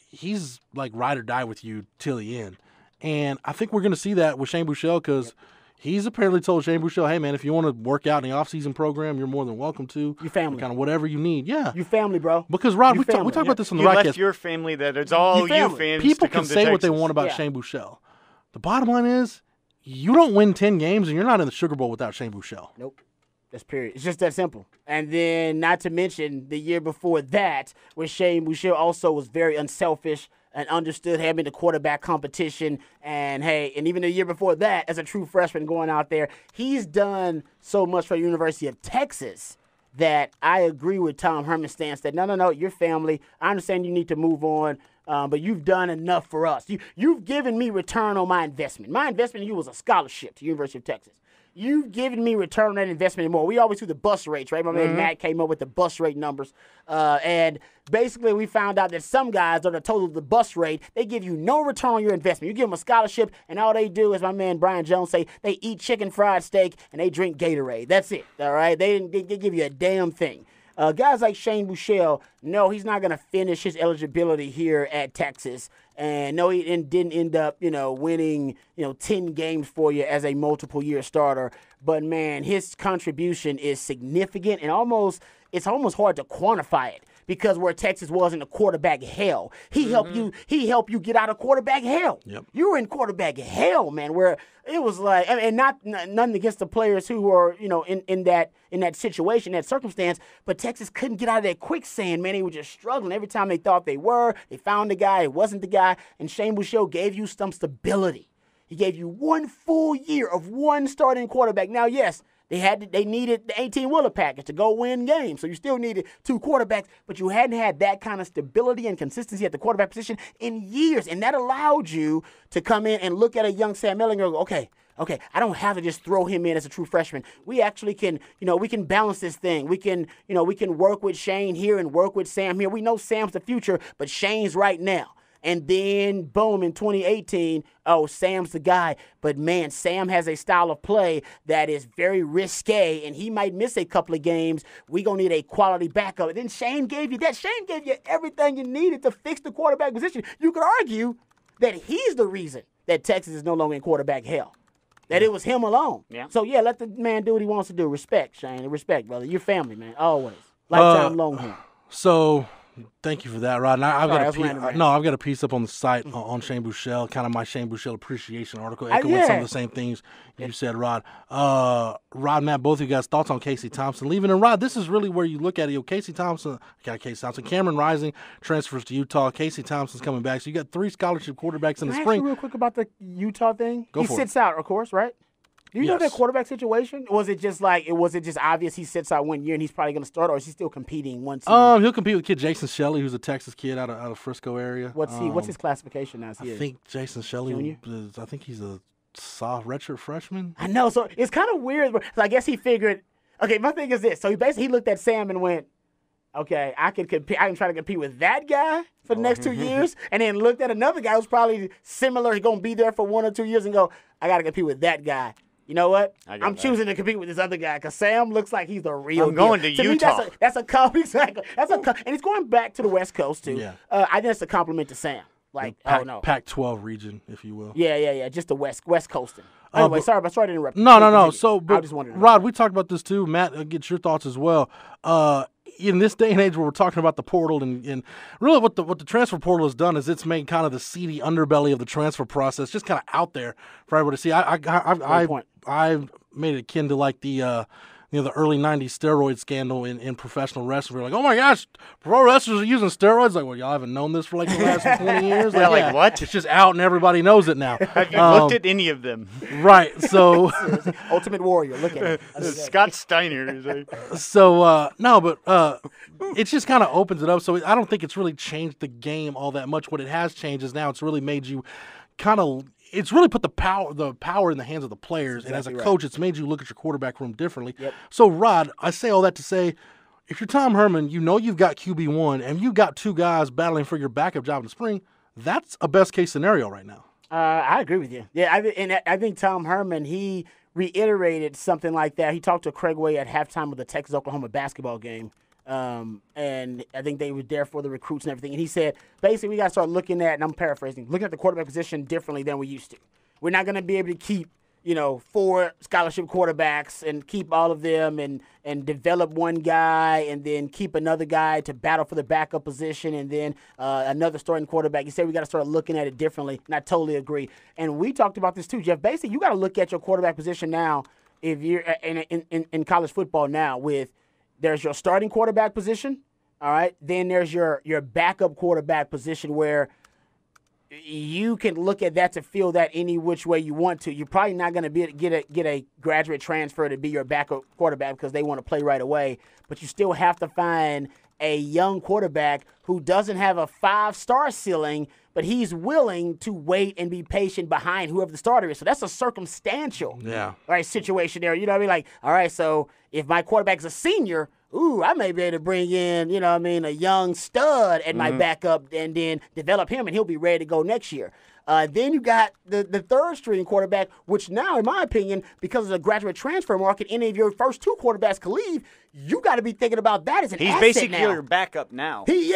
[SPEAKER 8] he's like ride or die with you till the end. And I think we're going to see that with Shane Buechele because he's apparently told Shane Buechele, hey, man, if you want to work out in the offseason program, you're more than welcome to.
[SPEAKER 6] Your family.
[SPEAKER 8] Kind of whatever you need. Yeah.
[SPEAKER 6] Your family, bro.
[SPEAKER 8] Because, Rod, we talk about this on the
[SPEAKER 9] podcast.
[SPEAKER 8] You
[SPEAKER 9] left your family that it's all you fans
[SPEAKER 8] People
[SPEAKER 9] to come
[SPEAKER 8] can say
[SPEAKER 9] to
[SPEAKER 8] what they
[SPEAKER 9] Texas.
[SPEAKER 8] want about Shane Buechele. The bottom line is you don't win 10 games and you're not in the Sugar Bowl without Shane Buechele.
[SPEAKER 6] Nope. That's period. It's just that simple. And then not to mention the year before that where Shane Buechele also was very unselfish and understood having the quarterback competition. And, and even the year before that, as a true freshman going out there, he's done so much for the University of Texas that I agree with Tom Herman's stance that, no, your family, I understand you need to move on, but you've done enough for us. You've given me return on my investment. My investment in you was a scholarship to University of Texas. You've given me return on that investment and more. We always do the bus rates, right? My man Matt came up with the bus rate numbers. And basically we found out that some guys on the total of the bus rate, they give you no return on your investment. You give them a scholarship, and all they do, as my man Brian Jones say, they eat chicken fried steak and they drink Gatorade. That's it, all right? They give you a damn thing. Guys like Shane Buechele, no, he's not going to finish his eligibility here at Texas. And no, he didn't end up, winning, 10 games for you as a multiple-year starter. But, man, his contribution is significant and it's almost hard to quantify it because where Texas was in the quarterback hell. He helped you get out of quarterback hell.
[SPEAKER 8] Yep.
[SPEAKER 6] You were in quarterback hell, man, where it was like, and nothing against the players who were, in that situation, that circumstance, but Texas couldn't get out of that quicksand, man. They were just struggling. Every time they thought they found the guy, it wasn't the guy, and Shane Buechele gave you some stability. He gave you 1 full year of one starting quarterback. Now, yes, they needed the 18-wheeler package to go win games, so you still needed 2 quarterbacks, but you hadn't had that kind of stability and consistency at the quarterback position in years, and that allowed you to come in and look at a young Sam Ehlinger and go, okay, I don't have to just throw him in as a true freshman. We actually can, we can balance this thing. We can work with Shane here and work with Sam here. We know Sam's the future, but Shane's right now. And then, boom, in 2018, oh, Sam's the guy. But, man, Sam has a style of play that is very risque, and he might miss a couple of games. We're going to need a quality backup. And then Shane gave you that. Shane gave you everything you needed to fix the quarterback position. You could argue that he's the reason that Texas is no longer in quarterback hell. That it was him alone. Yeah. So, yeah, let the man do what he wants to do. Respect, Shane. Respect, brother. Your family, man. Always. Lifetime Longhorn.
[SPEAKER 8] So, thank you for that, Rod. And I've got a piece up on the site on Shane Buechele, kind of my Shane Buechele appreciation article, echoing some of the same things you said, Rod. Rod, Matt, both of you guys, thoughts on Casey Thompson leaving? And, Rod, this is really where you look at it. Cameron Rising transfers to Utah. Casey Thompson's coming back. So you got 3 scholarship quarterbacks in the spring.
[SPEAKER 6] Real quick about the Utah thing?
[SPEAKER 8] He
[SPEAKER 6] sits out, of course, right? Do you know that quarterback situation? Was it just obvious he sits out 1 year and he's probably going to start, or is he still competing once?
[SPEAKER 8] He'll compete with kid Jason Shelley, who's a Texas kid out of Frisco area.
[SPEAKER 6] What's his classification now?
[SPEAKER 8] I think Jason Shelley I think he's a redshirt freshman.
[SPEAKER 6] I know, so it's kind of weird. So I guess he figured. Okay, my thing is this. So he looked at Sam and went, okay, I can compete. I can try to compete with that guy for the next 2 years, and then looked at another guy who's probably similar. He's going to be there for 1 or 2 years, and go, I got to compete with that guy. You know what? I'm choosing to compete with this other guy because Sam looks like he's the real deal.
[SPEAKER 9] Going to Utah.
[SPEAKER 6] Me, that's a compliment. Exactly. And he's going back to the West Coast, too. Yeah. I think that's a compliment to Sam.
[SPEAKER 8] Pac-12 region, if you will.
[SPEAKER 6] Yeah. Just the West Coasting. Anyway, sorry to interrupt.
[SPEAKER 8] No. So,
[SPEAKER 6] I just wanted to
[SPEAKER 8] Rod, we talked about this, too. Matt, get your thoughts as well. In this day and age where we're talking about the portal and really what the transfer portal has done is it's made kind of the seedy underbelly of the transfer process just kind of out there for everybody to see. I made it akin to like the early 90s steroid scandal in professional wrestling. We're like, oh my gosh, pro wrestlers are using steroids. Like, well, y'all haven't known this for like the last 20 years?
[SPEAKER 9] Like, what?
[SPEAKER 8] It's just out and everybody knows it now.
[SPEAKER 9] Have you looked at any of them?
[SPEAKER 8] Right, so.
[SPEAKER 6] Ultimate Warrior, look at it.
[SPEAKER 9] Scott Steiner.
[SPEAKER 8] So, no, but it just kind of opens it up. So I don't think it's really changed the game all that much. What it has changed is now it's really made you it's really put the power in the hands of the players. And as a coach, it's made you look at your quarterback room differently. Yep. So, Rod, I say all that to say, if you're Tom Herman, you know you've got QB1 and you've got 2 guys battling for your backup job in the spring. That's a best-case scenario right now.
[SPEAKER 6] I agree with you. Yeah, I think Tom Herman, he reiterated something like that. He talked to Craig Way at halftime of the Texas-Oklahoma basketball game. And I think they were there for the recruits and everything. And he said, basically, we got to start looking at, and I'm paraphrasing, looking at the quarterback position differently than we used to. We're not going to be able to keep, 4 scholarship quarterbacks and keep all of them and develop one guy and then keep another guy to battle for the backup position and then another starting quarterback. He said we got to start looking at it differently, and I totally agree. And we talked about this too, Jeff. Basically, you got to look at your quarterback position now if you're in college football now with – there's your starting quarterback position, all right? Then there's your backup quarterback position where you can look at that to fill that any which way you want to. You're probably not going to be get a graduate transfer to be your backup quarterback because they want to play right away, but you still have to find a young quarterback who doesn't have a 5-star ceiling, but he's willing to wait and be patient behind whoever the starter is. So that's a circumstantial situation there. You know what I mean? Like, all right, so if my quarterback's a senior, I may be able to bring in, a young stud at my backup and then develop him, and he'll be ready to go next year. Then you got the third-string quarterback, which now, in my opinion, because of the graduate transfer market, any of your first 2 quarterbacks can leave. You got to be thinking about that as an asset now.
[SPEAKER 9] He's basically your backup now. You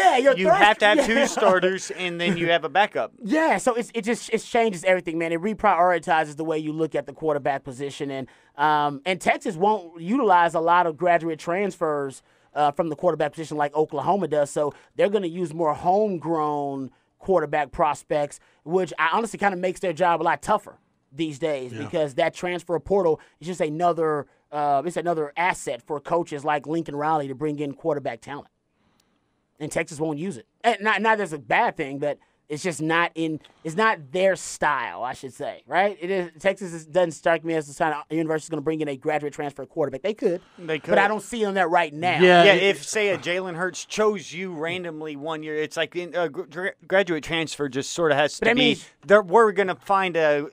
[SPEAKER 9] have to have 2 starters, and then you have a backup.
[SPEAKER 6] Yeah, so it changes everything, man. It reprioritizes the way you look at the quarterback position, and Texas won't utilize a lot of graduate transfers from the quarterback position like Oklahoma does. So they're going to use more homegrown quarterback prospects, which I honestly kind of makes their job a lot tougher these days because that transfer portal is just another asset for coaches like Lincoln Riley to bring in quarterback talent. And Texas won't use it. And not that's a bad thing, but it's just it's not their style, I should say, right? Texas doesn't strike me as the kind of university is going to bring in a graduate transfer quarterback. They could. But I don't see them that right now.
[SPEAKER 9] Yeah, if, say, a Jalen Hurts chose you randomly 1 year, it's like graduate transfer just sort of has to be, we're going to find a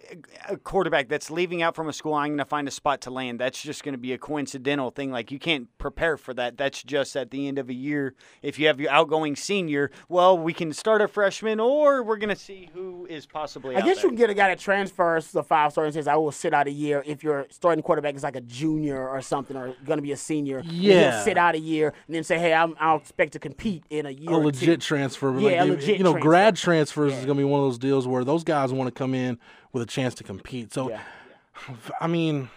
[SPEAKER 9] quarterback that's leaving out from a school, I'm going to find a spot to land. That's just going to be a coincidental thing. Like, you can't prepare for that. That's just at the end of a year. If you have your outgoing senior, well, we can start a freshman or or we're going to see who is possibly
[SPEAKER 6] I
[SPEAKER 9] out
[SPEAKER 6] guess
[SPEAKER 9] there?
[SPEAKER 6] you can get a guy that transfers to 5-star and says, I will sit out a year if your starting quarterback is like a junior or something or going to be a senior.
[SPEAKER 8] Yeah.
[SPEAKER 6] He'll sit out a year and then say, hey, I'll expect to compete in a year
[SPEAKER 8] A
[SPEAKER 6] or
[SPEAKER 8] legit
[SPEAKER 6] two.
[SPEAKER 8] transfer. But
[SPEAKER 6] Yeah, a legit transfer.
[SPEAKER 8] grad transfers is going to be one of those deals where those guys want to come in with a chance to compete. So, I mean,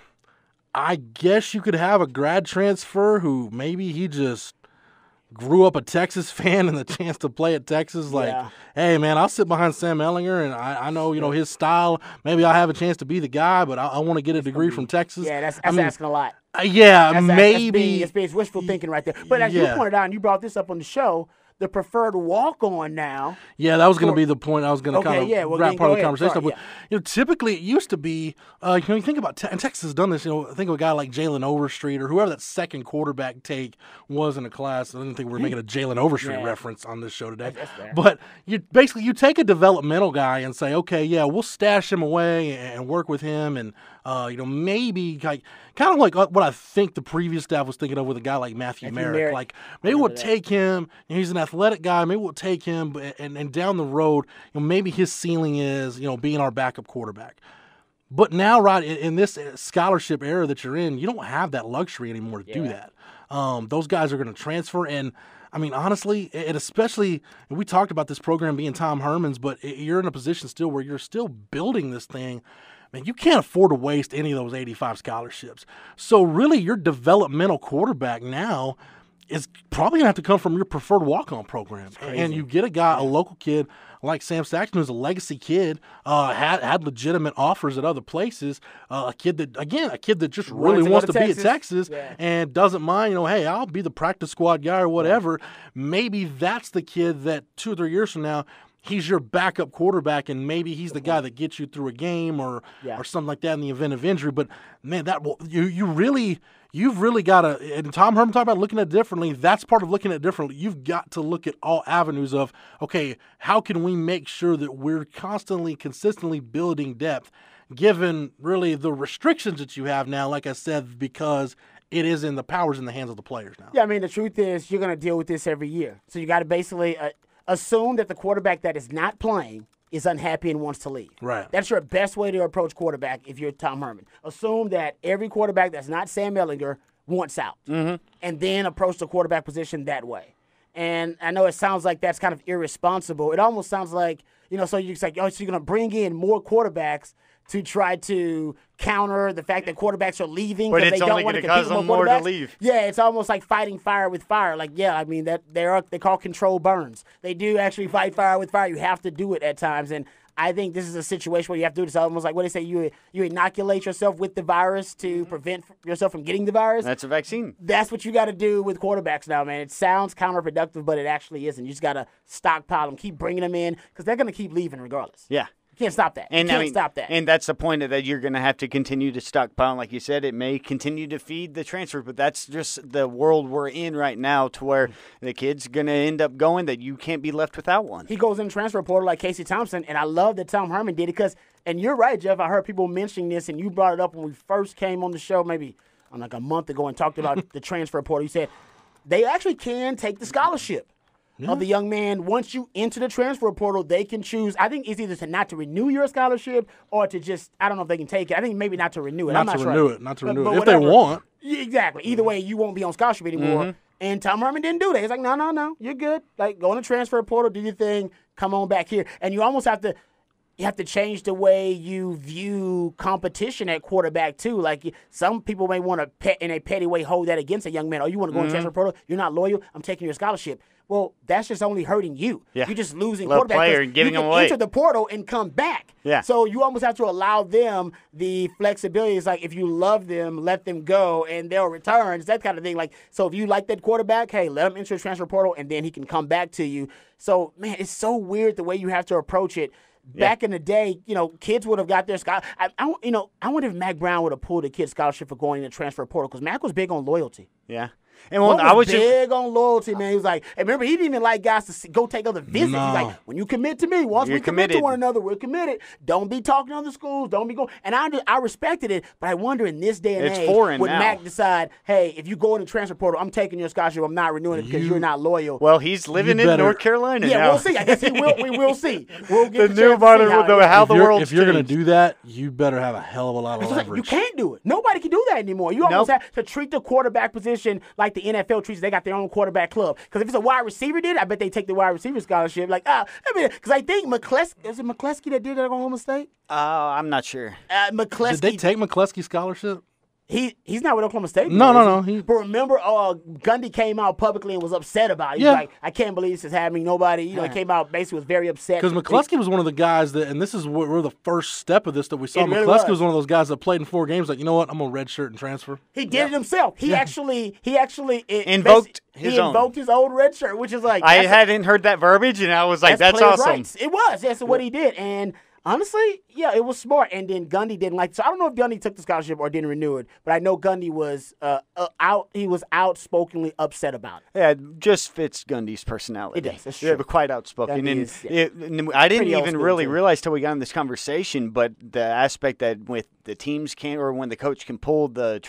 [SPEAKER 8] I guess you could have a grad transfer who maybe he just grew up a Texas fan and the chance to play at Texas. Like, hey, man, I'll sit behind Sam Ehlinger, and I know, his style. Maybe I'll have a chance to be the guy, but I want to get a degree from Texas.
[SPEAKER 6] Yeah, that's asking a lot.
[SPEAKER 8] Maybe.
[SPEAKER 6] It's wishful thinking right there. But as you pointed out, and you brought this up on the show, the preferred walk-on now.
[SPEAKER 8] Yeah, that was going to be the point I was going to kind of wrap part of the conversation.
[SPEAKER 6] Sorry,
[SPEAKER 8] but typically it used to be, you think about, and Texas has done this. Think of a guy like Jalen Overstreet or whoever that second quarterback take was in a class. I didn't think we were making a Jalen Overstreet reference on this show today. But you take a developmental guy and say, okay, we'll stash him away and work with him, and maybe kind of like what I think the previous staff was thinking of with a guy like Matthew Merrick. Like maybe we'll take him. He's an athletic guy. Maybe we'll take him, and down the road, maybe his ceiling is being our backup quarterback. But now, right in this scholarship era that you're in, you don't have that luxury anymore to do that. Those guys are going to transfer, and I mean, honestly, and especially, we talked about this program being Tom Herman's, but you're in a position still where you're still building this thing. Man, you can't afford to waste any of those 85 scholarships. So really, your developmental quarterback now is probably going to have to come from your preferred walk-on program. And you get a local kid like Sam Saxton, who's a legacy kid, had legitimate offers at other places, a kid that just really wants to be at Texas and doesn't mind, hey, I'll be the practice squad guy or whatever. Maybe that's the kid that 2 or 3 years from now, he's your backup quarterback, and maybe he's the guy that gets you through a game or something like that in the event of injury. But, man, you've really got to – and Tom Herman talked about looking at it differently. That's part of looking at it differently. You've got to look at all avenues of, okay, how can we make sure that we're consistently building depth, given really the restrictions that you have now, like I said, because it is in the powers in the hands of the players now.
[SPEAKER 6] Yeah, I mean, the truth is you're going to deal with this every year. So you got to basically assume that the quarterback that is not playing is unhappy and wants to leave.
[SPEAKER 8] Right.
[SPEAKER 6] That's your best way to approach quarterback if you're Tom Herman. Assume that every quarterback that's not Sam Ehlinger wants out, and then approach the quarterback position that way. And I know it sounds like that's kind of irresponsible. It almost sounds like, so you're like, so you're going to bring in more quarterbacks to try to counter the fact that quarterbacks are leaving because they don't want to compete with more quarterbacks.
[SPEAKER 9] To leave.
[SPEAKER 6] Yeah, it's almost like fighting fire with fire. Like, I mean, that they call control burns. They do actually fight fire with fire. You have to do it at times, and I think this is a situation where you have to do this. Almost like what they say, you inoculate yourself with the virus to prevent yourself from getting the virus.
[SPEAKER 9] That's a vaccine.
[SPEAKER 6] That's what you got to do with quarterbacks now, man. It sounds counterproductive, but it actually isn't. You just got to stockpile them, keep bringing them in, because they're going to keep leaving regardless.
[SPEAKER 9] Yeah.
[SPEAKER 6] Can't stop that. Stop that.
[SPEAKER 9] And that's the point of that you're going to have to continue to stockpile. Like you said, it may continue to feed the transfer, but that's just the world we're in right now, to where the kid's going to end up going that you can't be left without one.
[SPEAKER 6] He goes in the transfer portal like Casey Thompson, and I love that Tom Herman did it because, and you're right, Jeff, I heard people mentioning this, and you brought it up when we first came on the show maybe like a month ago and talked about the transfer portal. You said they actually can take the scholarship of the young man. Once you enter the transfer portal, they can choose. I think it's either to not to renew your scholarship or to just, I don't know if they can take it. I think maybe not to renew it.
[SPEAKER 8] Not to renew it. If they want.
[SPEAKER 6] Exactly. Either way, you won't be on scholarship anymore. And Tom Herman didn't do that. He's like, no, you're good. Like, go in the transfer portal, do your thing, come on back here. And you almost have to change the way you view competition at quarterback, too. Like, some people may want to, in a petty way, hold that against a young man. Oh, you want to go in the transfer portal? You're not loyal? I'm taking your scholarship. Well, that's just only hurting you. Yeah. You're just losing quarterback.
[SPEAKER 9] Player and giving
[SPEAKER 6] you can
[SPEAKER 9] them away.
[SPEAKER 6] Enter the portal and come back.
[SPEAKER 9] Yeah.
[SPEAKER 6] So you almost have to allow them the flexibility. It's like, if you love them, let them go, and they'll return. It's that kind of thing. Like, so if you like that quarterback, hey, let him enter the transfer portal, and then he can come back to you. So, man, it's so weird the way you have to approach it. Back in the day, kids would have got their scholarship. I wonder if Mac Brown would have pulled a kid's scholarship for going in the transfer portal, because Mac was big on loyalty.
[SPEAKER 9] Yeah. And
[SPEAKER 6] Rod
[SPEAKER 9] I
[SPEAKER 6] was
[SPEAKER 9] was
[SPEAKER 6] big on loyalty, man. He was like, and remember, he didn't even like guys to go take other visits.
[SPEAKER 8] No.
[SPEAKER 6] He's like, when you commit to me, once
[SPEAKER 9] You're
[SPEAKER 6] we commit to
[SPEAKER 9] committed.
[SPEAKER 6] one another, we're committed. Don't be talking to other schools. Don't be going. And I respected it, but I wonder in this day and
[SPEAKER 9] It's
[SPEAKER 6] age,
[SPEAKER 9] foreign
[SPEAKER 6] would
[SPEAKER 9] now.
[SPEAKER 6] Mac decide, hey, if you go in the transfer portal, I'm taking your scholarship. I'm not renewing it because you're not loyal.
[SPEAKER 9] Well, he's living in
[SPEAKER 8] better-
[SPEAKER 9] North Carolina
[SPEAKER 6] Yeah,
[SPEAKER 9] now.
[SPEAKER 6] we'll see. I guess he will. We will see. We'll get
[SPEAKER 9] The
[SPEAKER 6] the
[SPEAKER 9] new
[SPEAKER 6] chance to
[SPEAKER 9] modern
[SPEAKER 6] see how it
[SPEAKER 9] with
[SPEAKER 6] is.
[SPEAKER 9] how the world's
[SPEAKER 8] If you're going to
[SPEAKER 9] changed.
[SPEAKER 8] do that, you better have a hell of a lot of
[SPEAKER 6] It's like,
[SPEAKER 8] leverage.
[SPEAKER 6] you can't do it. Nobody can do that anymore. You almost
[SPEAKER 9] Nope.
[SPEAKER 6] have to treat the quarterback position like the NFL treats. They got their own quarterback club. Because if it's a wide receiver did, I bet they take the wide receiver scholarship. Like, because I think McCleskey, is it McCleskey that did that at Oklahoma State?
[SPEAKER 9] I'm not sure.
[SPEAKER 6] McCleskey.
[SPEAKER 8] Did they take McCleskey's scholarship?
[SPEAKER 6] He's not with Oklahoma State.
[SPEAKER 8] No,
[SPEAKER 6] anymore,
[SPEAKER 8] no.
[SPEAKER 6] is he? But remember, Gundy came out publicly and was upset about it. He
[SPEAKER 8] Yeah.
[SPEAKER 6] was like, I can't believe this is happening. Nobody, he came out basically was very upset.
[SPEAKER 8] Because McCleskey was one of the guys that, and this is where the first step of this that we saw.
[SPEAKER 6] It really
[SPEAKER 8] McCleskey
[SPEAKER 6] was.
[SPEAKER 8] was one of those guys that played in 4 games. Like, you know what? I'm gonna redshirt and transfer.
[SPEAKER 6] He did it himself. He actually
[SPEAKER 9] Invoked his own.
[SPEAKER 6] invoked his old red shirt, which is like
[SPEAKER 9] I
[SPEAKER 6] that's a-
[SPEAKER 9] hadn't heard that verbiage, and I was like, that's
[SPEAKER 6] players'
[SPEAKER 9] awesome.
[SPEAKER 6] rights. It was. That's what he did. And honestly, yeah, it was smart. And then Gundy didn't like. So I don't know if Gundy took the scholarship or didn't renew it, but I know Gundy was out. He was outspokenly upset about it.
[SPEAKER 9] Yeah, it just fits Gundy's personality.
[SPEAKER 6] It does, that's
[SPEAKER 9] Yeah,
[SPEAKER 6] true.
[SPEAKER 9] but quite outspoken.
[SPEAKER 6] Gundy
[SPEAKER 9] And
[SPEAKER 6] is, yeah.
[SPEAKER 9] and I didn't
[SPEAKER 6] Pretty old
[SPEAKER 9] even
[SPEAKER 6] school,
[SPEAKER 9] really
[SPEAKER 6] too.
[SPEAKER 9] realize till we got in this conversation, but the aspect that with the teams can, or when the coach can pull the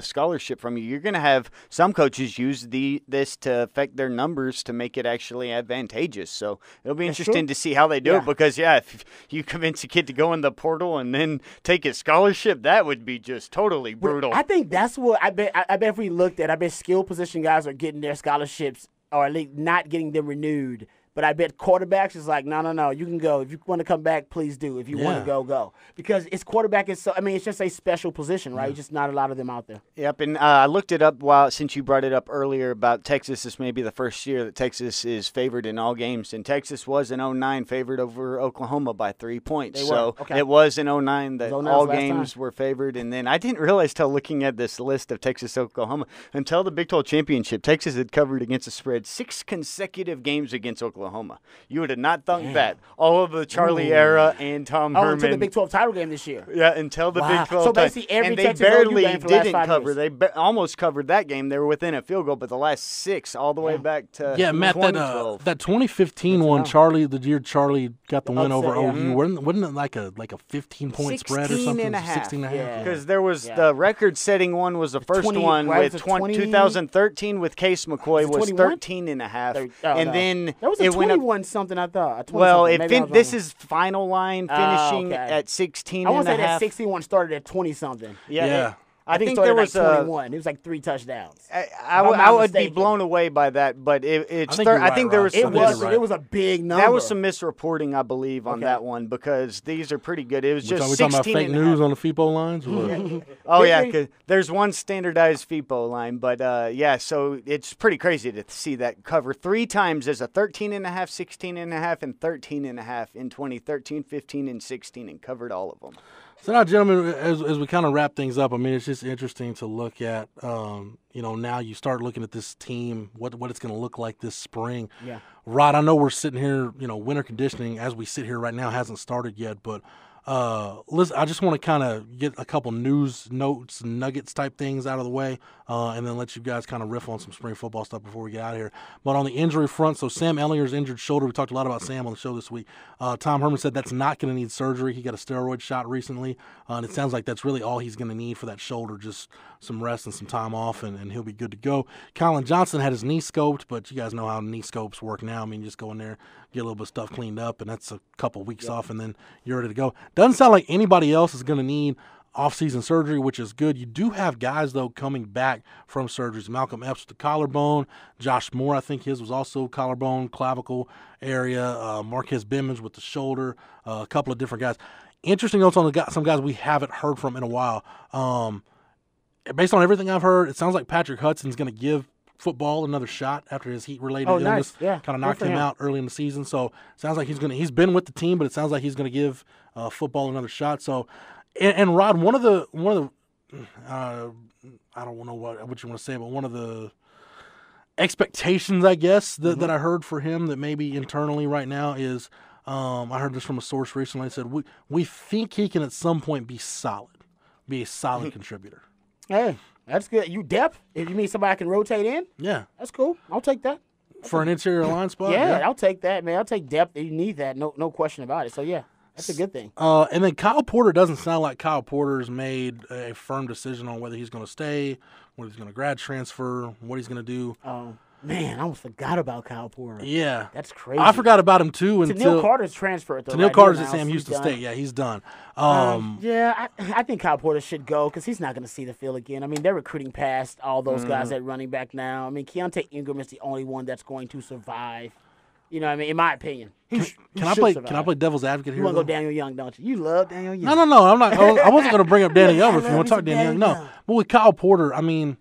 [SPEAKER 9] scholarship from you, you're going to have some coaches use this to affect their numbers to make it actually advantageous. So it'll be interesting to see how they do
[SPEAKER 6] Yeah.
[SPEAKER 9] it because, if you convince a kid to go in the portal and then take his scholarship, that would be just totally brutal.
[SPEAKER 6] I think that's what I bet. I bet if we looked at, I bet skill position guys are getting their scholarships or at least not getting them renewed. But I bet quarterbacks is like, no, you can go. If you want to come back, please do. If you want to go. Because it's quarterback is it's just a special position, right? Just not a lot of them out there.
[SPEAKER 9] Yep, and I looked it up since you brought it up earlier about Texas. This may be the first year that Texas is favored in all games, and Texas was in 2009 favored over Oklahoma by 3 points.
[SPEAKER 6] They were.
[SPEAKER 9] So
[SPEAKER 6] Okay.
[SPEAKER 9] it was in 2009 that
[SPEAKER 6] 2009
[SPEAKER 9] all
[SPEAKER 6] was last
[SPEAKER 9] games
[SPEAKER 6] time.
[SPEAKER 9] were favored, and then I didn't realize till looking at this list of Texas-Oklahoma until the Big 12 championship, Texas had covered against the spread 6 consecutive games against Oklahoma. You would have not thunk that. All of the Charlie era and Tom Herman.
[SPEAKER 6] Until the Big 12 title game this year.
[SPEAKER 9] Yeah, until the
[SPEAKER 6] Wow.
[SPEAKER 9] Big 12
[SPEAKER 6] So
[SPEAKER 9] time.
[SPEAKER 6] basically every
[SPEAKER 9] and they
[SPEAKER 6] Texas OU
[SPEAKER 9] barely
[SPEAKER 6] game for the last
[SPEAKER 9] didn't
[SPEAKER 6] 5
[SPEAKER 9] cover.
[SPEAKER 6] years.
[SPEAKER 9] They almost covered that game. They were within a field goal, but the last 6 all the way back to
[SPEAKER 8] Yeah, Matt,
[SPEAKER 9] 2012.
[SPEAKER 8] that 2015 one, the year Charlie got the win over
[SPEAKER 6] upset, yeah.
[SPEAKER 8] OU, wasn't it like a 15-point spread or
[SPEAKER 9] 16
[SPEAKER 8] something?
[SPEAKER 9] and a half.
[SPEAKER 8] 16 and a half.
[SPEAKER 6] Yeah.
[SPEAKER 9] Because there was
[SPEAKER 6] Yeah.
[SPEAKER 9] the record-setting one was the first
[SPEAKER 6] 20
[SPEAKER 9] one
[SPEAKER 6] right,
[SPEAKER 9] with
[SPEAKER 6] was it 20
[SPEAKER 9] 2013 with Case McCoy was
[SPEAKER 6] 21?
[SPEAKER 9] 13 and a half.
[SPEAKER 6] Oh,
[SPEAKER 9] and
[SPEAKER 6] no.
[SPEAKER 9] then
[SPEAKER 6] that was a
[SPEAKER 9] it went up.
[SPEAKER 6] 21 something. I thought. A 20
[SPEAKER 9] Well,
[SPEAKER 6] something. Maybe I was
[SPEAKER 9] this
[SPEAKER 6] wrong.
[SPEAKER 9] is final line
[SPEAKER 6] Ah,
[SPEAKER 9] finishing
[SPEAKER 6] okay.
[SPEAKER 9] at 16
[SPEAKER 6] I want
[SPEAKER 9] and
[SPEAKER 6] to
[SPEAKER 9] a
[SPEAKER 6] say that
[SPEAKER 9] half.
[SPEAKER 6] 61 started at 20 something.
[SPEAKER 8] Yeah.
[SPEAKER 9] I think
[SPEAKER 6] it started
[SPEAKER 9] there was
[SPEAKER 6] like 21. It was like 3 touchdowns.
[SPEAKER 9] I
[SPEAKER 6] I'm not
[SPEAKER 9] would be
[SPEAKER 6] mistaken.
[SPEAKER 9] blown away by that, but
[SPEAKER 8] I think you're
[SPEAKER 9] I think
[SPEAKER 8] right,
[SPEAKER 9] there
[SPEAKER 8] Rob.
[SPEAKER 9] was
[SPEAKER 6] It
[SPEAKER 9] some
[SPEAKER 8] think
[SPEAKER 6] was.
[SPEAKER 8] you're right.
[SPEAKER 6] It was a big number.
[SPEAKER 9] that was some misreporting, I believe, on
[SPEAKER 6] Okay.
[SPEAKER 9] that one because these are pretty good. It was
[SPEAKER 8] Are
[SPEAKER 9] just
[SPEAKER 8] we talking about
[SPEAKER 9] 16
[SPEAKER 8] fake
[SPEAKER 9] and a
[SPEAKER 8] news
[SPEAKER 9] half.
[SPEAKER 8] on the FIPO lines? Or what?
[SPEAKER 9] Oh
[SPEAKER 6] Did
[SPEAKER 9] yeah,
[SPEAKER 6] they?
[SPEAKER 9] 'cause there's one standardized FIPO line, but so it's pretty crazy to see that cover 3 times as a 13 and a half, 16 and a half, and 13 and a half in 2013, 15, and 16, and covered all of them.
[SPEAKER 8] So now, gentlemen, as we kind of wrap things up, I mean, it's just interesting to look at, now you start looking at this team, what it's going to look like this spring.
[SPEAKER 6] Yeah.
[SPEAKER 8] Rod, I know we're sitting here, winter conditioning as we sit here right now hasn't started yet, but listen, I just want to kind of get a couple news notes, nuggets type things out of the way, and then let you guys kind of riff on some spring football stuff before we get out of here. But on the injury front, so Sam Elliott's injured shoulder. We talked a lot about Sam on the show this week. Tom Herman said that's not going to need surgery. He got a steroid shot recently, and it sounds like that's really all he's going to need for that shoulder, just some rest and some time off, and he'll be good to go. Colin Johnson had his knee scoped, but you guys know how knee scopes work now. I mean, you just go in there, get a little bit of stuff cleaned up, and that's a couple weeks off, and then you're ready to go. Doesn't sound like anybody else is going to need off-season surgery, which is good. You do have guys, though, coming back from surgeries. Malcolm Epps with the collarbone. Josh Moore, I think his was also collarbone, clavicle area. Marquez Bimmons with the shoulder. A couple of different guys. Interesting notes on some guys we haven't heard from in a while. Based on everything I've heard, it sounds like Patrick Hudson's going to give football another shot after his heat-related illness.
[SPEAKER 6] Nice. Yeah,
[SPEAKER 8] kind of
[SPEAKER 6] good
[SPEAKER 8] knocked
[SPEAKER 6] for
[SPEAKER 8] him
[SPEAKER 6] him.
[SPEAKER 8] out early in the season. So it sounds like he's been with the team, but it sounds like he's going to give football another shot. So, and Rod, one of the I don't know what you want to say, but one of the expectations, I guess, that I heard for him that maybe internally right now is, I heard this from a source recently. It said we think he can at some point be a solid contributor.
[SPEAKER 6] Hey, That's good. You depth? If you mean somebody I can rotate in?
[SPEAKER 8] Yeah.
[SPEAKER 6] That's cool. I'll take that.
[SPEAKER 8] For an interior line spot?
[SPEAKER 6] Yeah, I'll take that, man. I'll take depth. You need that. No question about it. So, yeah, that's a good thing.
[SPEAKER 8] And then Kyle Porter doesn't sound like Kyle Porter's made a firm decision on whether he's going to stay, whether he's going to grad transfer, what he's going to do.
[SPEAKER 6] Oh, man, I almost forgot about Kyle Porter.
[SPEAKER 8] Yeah.
[SPEAKER 6] That's crazy.
[SPEAKER 8] I forgot about him, too.
[SPEAKER 6] Tennille Carter's transferred, though.
[SPEAKER 8] Tennille Carter's at Sam Houston State. Yeah, he's done.
[SPEAKER 6] Yeah, I think Kyle Porter should go because he's not going to see the field again. I mean, they're recruiting past all those guys at running back now. I mean, Keontae Ingram is the only one that's going to survive. You know what I mean? In my opinion. Can
[SPEAKER 8] I play devil's advocate here?
[SPEAKER 6] You want to go Daniel Young, don't you? You love Daniel Young.
[SPEAKER 8] No. I'm not. I wasn't going to bring up Daniel Young if you want to talk Daniel Young. No. But with Kyle Porter, I mean,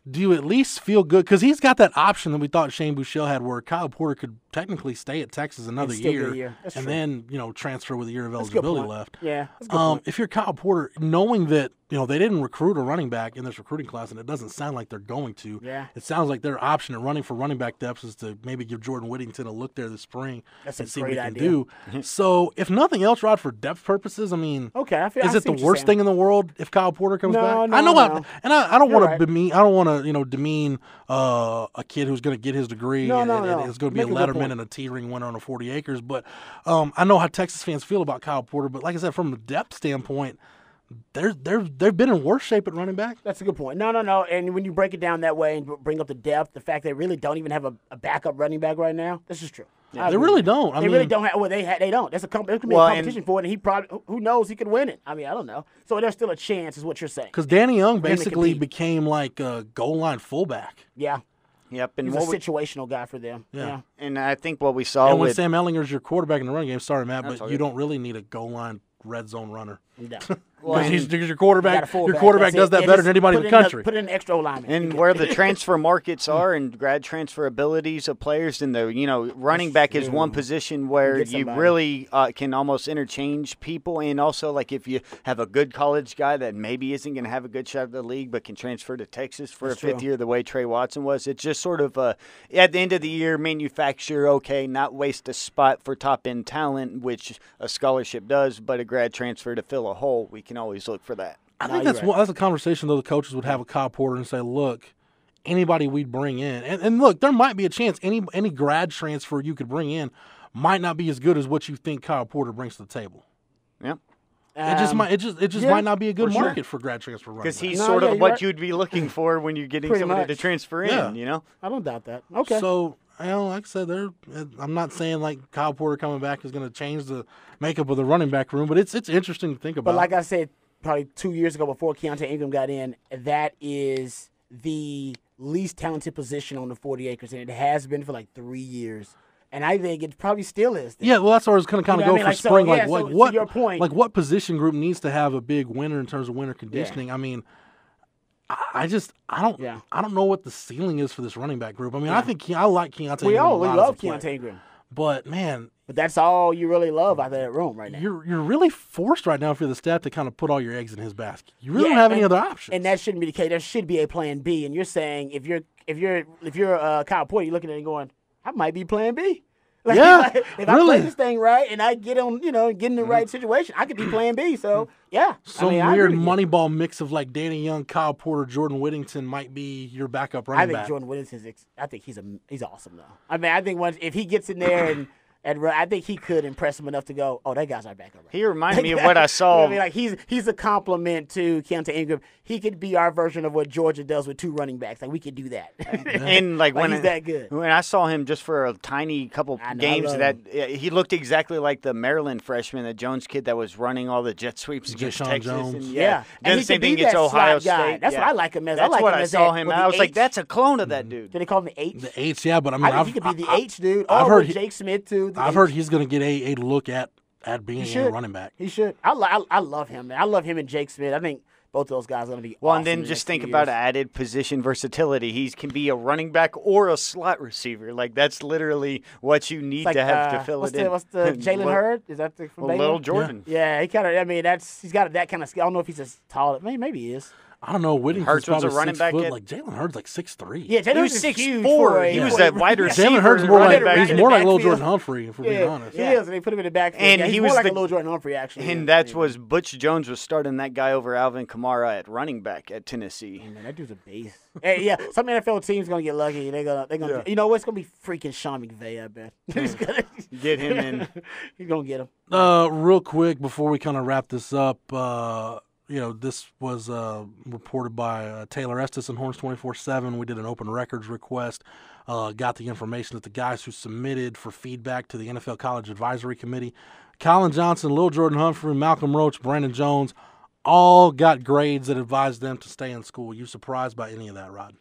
[SPEAKER 8] do you at least feel good? Because he's got that option that we thought Shane Buechele had where Kyle Porter could technically stay at Texas another year. And then, transfer with a year of eligibility left.
[SPEAKER 6] Yeah, that's a good point.
[SPEAKER 8] If you're Kyle Porter, knowing that, they didn't recruit a running back in this recruiting class, and it doesn't sound like they're going to.
[SPEAKER 6] Yeah.
[SPEAKER 8] It sounds like their option at running for running back depth is to maybe give Jordan Whittington a look there this spring and see what he can do. So, if nothing else, Rod, for depth purposes, I mean, is it the worst thing in the world if Kyle Porter comes back? I know, I don't want to demean. I don't want to, demean a kid who's going to get his degree and is going to be a letterman and a T-ring winner on a 40 acres. But I know how Texas fans feel about Kyle Porter. But like I said, from a depth standpoint, they've been in worse shape at running back.
[SPEAKER 6] That's a good point. No. And when you break it down that way and bring up the depth, the fact they really don't even have a backup running back right now, this is true.
[SPEAKER 8] Yeah, they really don't.
[SPEAKER 6] They really don't have. Well, they don't. There could be a competition for it, and he probably, who knows, he could win it. I mean, I don't know. So there's still a chance, is what you're saying.
[SPEAKER 8] Because Danny Young basically became like a goal line fullback.
[SPEAKER 6] Yeah.
[SPEAKER 9] Yep, and
[SPEAKER 6] he's a situational guy for them. Yeah.
[SPEAKER 9] And I think what we saw
[SPEAKER 8] when Sam Ehlinger's your quarterback in the run game, sorry, Matt, but you don't really need a goal line red zone runner.
[SPEAKER 6] No.
[SPEAKER 8] Because your quarterback does that better than anybody in the country.
[SPEAKER 6] Put in an extra lineman.
[SPEAKER 9] And where the transfer markets are and grad transfer abilities of players, and the running back is one position where you really can almost interchange people. And also, like, if you have a good college guy that maybe isn't going to have a good shot at the league but can transfer to Texas for a fifth year the way Trey Watson was, it's just sort of at the end of the year manufacture, not waste a spot for top-end talent, which a scholarship does, but a grad transfer to fill a hole. We can always look for that.
[SPEAKER 8] I think that's a conversation though the coaches would have with Kyle Porter and say, look, anybody we'd bring in, and look, there might be a chance any grad transfer you could bring in might not be as good as what you think Kyle Porter brings to the table.
[SPEAKER 9] Yeah.
[SPEAKER 8] It just might not be a good market for grad transfer running
[SPEAKER 9] because he's sort of what you'd be looking for when you're getting somebody to transfer in.
[SPEAKER 6] I don't doubt that. Okay.
[SPEAKER 8] So, like I said, I'm not saying like Kyle Porter coming back is going to change the makeup of the running back room, but it's interesting to think about.
[SPEAKER 6] But like I said, probably 2 years ago before Keontae Ingram got in, that is the least talented position on the 40 acres, and it has been for like 3 years. And I think it probably still is.
[SPEAKER 8] Yeah, well, that's where I was going to kind of go for spring.
[SPEAKER 6] To your point,
[SPEAKER 8] like what position group needs to have a big winner in terms of winter conditioning? Yeah. I mean, I don't know what the ceiling is for this running back group. I mean, I think I like Keontae Ingram.
[SPEAKER 6] We love Keontae Ingram.
[SPEAKER 8] But man,
[SPEAKER 6] that's all you really love out of that room right now.
[SPEAKER 8] You're really forced right now if you're the staff to kind of put all your eggs in his basket. You really don't have any other options.
[SPEAKER 6] And that shouldn't be the case. There should be a plan B. And you're saying if you're Kyle Porter, you're looking at it and going, I might be plan B. Like, if I play this thing right and I get on, get in the right situation, I could be plan B. So, yeah.
[SPEAKER 8] Some weird Moneyball mix of like Danny Young, Kyle Porter, Jordan Whittington might be your backup running back.
[SPEAKER 6] I think Jordan Whittington's I think he's awesome, though. I mean, I think if he gets in there and I think he could impress him enough to go, oh, that guy's our backup.
[SPEAKER 9] He reminded me of what I saw.
[SPEAKER 6] I mean, like he's a compliment to Keontae Ingram. He could be our version of what Georgia does with 2 running backs. Like we could do that.
[SPEAKER 9] And like when
[SPEAKER 6] he's that good.
[SPEAKER 9] When I saw him just for a tiny couple games, he looked exactly like the Maryland freshman, the Jones kid that was running all the jet sweeps against Texas.
[SPEAKER 6] Jones.
[SPEAKER 9] And the same thing against Ohio State.
[SPEAKER 6] That's what I like him as.
[SPEAKER 9] That's what I saw him. I was like, that's a clone of that dude.
[SPEAKER 6] Did they call him the H?
[SPEAKER 8] The H, yeah, but I mean,
[SPEAKER 6] he could be the H dude.
[SPEAKER 8] I've heard
[SPEAKER 6] Jake Smith too.
[SPEAKER 8] I've heard he's going to get a look at being a running back.
[SPEAKER 6] He should. I love him, man. I love him and Jake Smith. I think both of those guys are going to be awesome.
[SPEAKER 9] And then just think about added position versatility. He can be a running back or a slot receiver. Like, that's literally what you need to have to fill it in.
[SPEAKER 6] What's the Jalen Hurd? Is that from Baylor?
[SPEAKER 9] Little Jordan.
[SPEAKER 6] Yeah, he kind of. I mean, he's got that kind of skill. I don't know if he's as tall. Maybe he is.
[SPEAKER 8] I don't know. Whittington's
[SPEAKER 9] Hurts was
[SPEAKER 8] probably
[SPEAKER 9] a running
[SPEAKER 8] 6
[SPEAKER 9] back
[SPEAKER 8] foot.
[SPEAKER 9] at-
[SPEAKER 8] Like Jalen Hurts, like 6'3".
[SPEAKER 6] Yeah,
[SPEAKER 9] He
[SPEAKER 6] Jalen
[SPEAKER 9] was
[SPEAKER 6] Hurts is
[SPEAKER 9] 6'4".
[SPEAKER 6] huge for
[SPEAKER 9] He
[SPEAKER 6] a-
[SPEAKER 9] was that wide receiver.
[SPEAKER 8] Jalen Hurts more like
[SPEAKER 6] running
[SPEAKER 8] he's
[SPEAKER 6] back
[SPEAKER 8] more
[SPEAKER 6] in
[SPEAKER 8] like
[SPEAKER 6] the
[SPEAKER 8] Little
[SPEAKER 6] backfield.
[SPEAKER 8] Jordan Humphrey, if we're being honest.
[SPEAKER 6] He is, and they put him in the backfield.
[SPEAKER 9] And
[SPEAKER 6] yeah,
[SPEAKER 9] he
[SPEAKER 6] he's
[SPEAKER 9] was
[SPEAKER 6] more like
[SPEAKER 9] the-
[SPEAKER 6] a little Jordan Humphrey, actually.
[SPEAKER 9] And that's was Butch Jones was starting that guy over Alvin Kamara at running back at Tennessee.
[SPEAKER 6] Man, that dude's a beast. Hey, yeah, some NFL teams gonna get lucky. They're gonna. You know what's gonna be freaking Sean McVay? I bet. He's gonna
[SPEAKER 9] Get him in.
[SPEAKER 6] He's gonna get him.
[SPEAKER 8] Real quick before we kind of wrap this up, this was reported by Taylor Estes and Horns 24/7. We did an open records request. Got the information that the guys who submitted for feedback to the NFL College Advisory Committee, Colin Johnson, Lil Jordan Humphrey, Malcolm Roach, Brandon Jones, all got grades that advised them to stay in school. You surprised by any of that, Rod?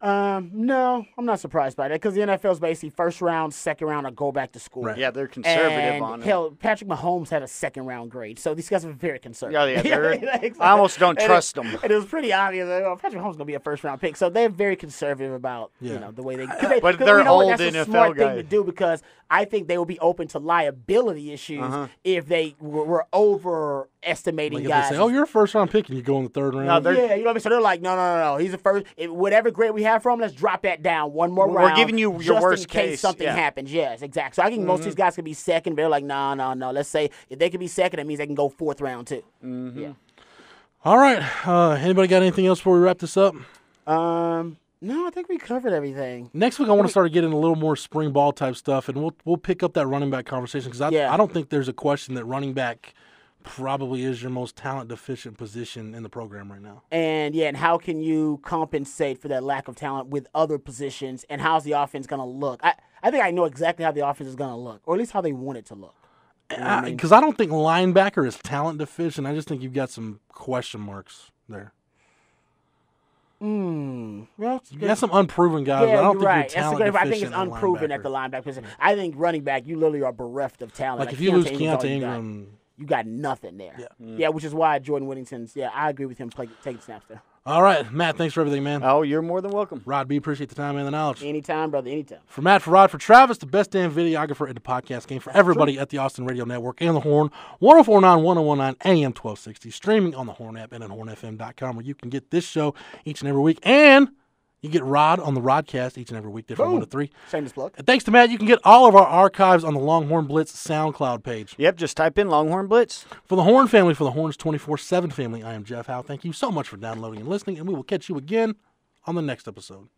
[SPEAKER 6] No, I'm not surprised by that because the NFL is basically first round, second round, or go back to school.
[SPEAKER 8] Right.
[SPEAKER 9] Yeah, they're conservative
[SPEAKER 6] And
[SPEAKER 9] on it.
[SPEAKER 6] hell, Patrick Mahomes had a second round grade, so these guys are very conservative.
[SPEAKER 9] Yeah, they're-
[SPEAKER 6] Exactly.
[SPEAKER 9] I almost don't
[SPEAKER 6] And
[SPEAKER 9] trust them.
[SPEAKER 6] And it was pretty obvious that Patrick Mahomes is gonna be a first round pick, so they're very conservative about the way they.
[SPEAKER 9] But
[SPEAKER 6] 'cause
[SPEAKER 9] they're
[SPEAKER 6] you know what,
[SPEAKER 9] old
[SPEAKER 6] that's a
[SPEAKER 9] NFL
[SPEAKER 6] smart thing
[SPEAKER 9] guys.
[SPEAKER 6] to do because I think they will be open to liability issues if they were overestimating
[SPEAKER 8] Like if
[SPEAKER 6] guys.
[SPEAKER 8] they say, "Oh, you're a first round pick," and you go in the third round.
[SPEAKER 9] No, they're-
[SPEAKER 6] Yeah, you know what I mean? So they're like, no. He's a first. Whatever grade we have for him, let's drop that down one more
[SPEAKER 9] We're
[SPEAKER 6] round.
[SPEAKER 9] giving you your
[SPEAKER 6] just
[SPEAKER 9] worst
[SPEAKER 6] in case
[SPEAKER 9] case,
[SPEAKER 6] something
[SPEAKER 9] yeah.
[SPEAKER 6] happens. Yes, exactly. So I think most of these guys could be second, but they're like, no. Let's say if they could be second, that means they can go fourth round too. Yeah.
[SPEAKER 8] All right. Anybody got anything else before we wrap this up?
[SPEAKER 6] No, I think we covered everything.
[SPEAKER 8] Next week, I want to start getting a little more spring ball type stuff, and we'll pick up that running back conversation because I don't think there's a question that running back probably is your most talent deficient position in the program right now.
[SPEAKER 6] And how can you compensate for that lack of talent with other positions? And how's the offense going to look? I think I know exactly how the offense is going to look, or at least how they want it to look.
[SPEAKER 8] Because I don't think linebacker is talent deficient. I just think you've got some question marks there.
[SPEAKER 6] Well,
[SPEAKER 8] You got some unproven guys, but I don't think
[SPEAKER 6] right.
[SPEAKER 8] you're talent
[SPEAKER 6] That's
[SPEAKER 8] deficient.
[SPEAKER 6] I think it's unproven at the linebacker position. I think running back, you literally are bereft of talent.
[SPEAKER 8] Like if you lose
[SPEAKER 6] Keontae Ingram's all
[SPEAKER 8] Keontae
[SPEAKER 6] you got.
[SPEAKER 8] Ingram.
[SPEAKER 6] You got nothing there. Yeah, which is why Jordan Whittington's. Yeah, I agree with him taking snaps there.
[SPEAKER 8] All right, Matt, thanks for everything, man.
[SPEAKER 9] Oh, you're more than welcome.
[SPEAKER 8] Rod B, appreciate the time and the knowledge.
[SPEAKER 6] Anytime, brother, anytime.
[SPEAKER 8] For Matt, for Rod, for Travis, the best damn videographer in the podcast game, for everybody at the Austin Radio Network and the Horn, 1049, 1019, AM 1260, streaming on the Horn app and at hornfm.com, where you can get this show each and every week. And you get Rod on the Rodcast each and every week, different 1 to 3.
[SPEAKER 6] Shameless plug.
[SPEAKER 8] And thanks to Matt, you can get all of our archives on the Longhorn Blitz SoundCloud page.
[SPEAKER 9] Yep, just type in Longhorn Blitz.
[SPEAKER 8] For the Horn family, for the Horns 24/7 family, I am Jeff Howe. Thank you so much for downloading and listening, and we will catch you again on the next episode.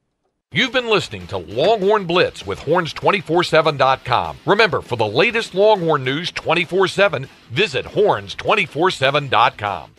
[SPEAKER 2] You've been listening to Longhorn Blitz with Horns247.com. Remember, for the latest Longhorn news 24/7, visit Horns247.com.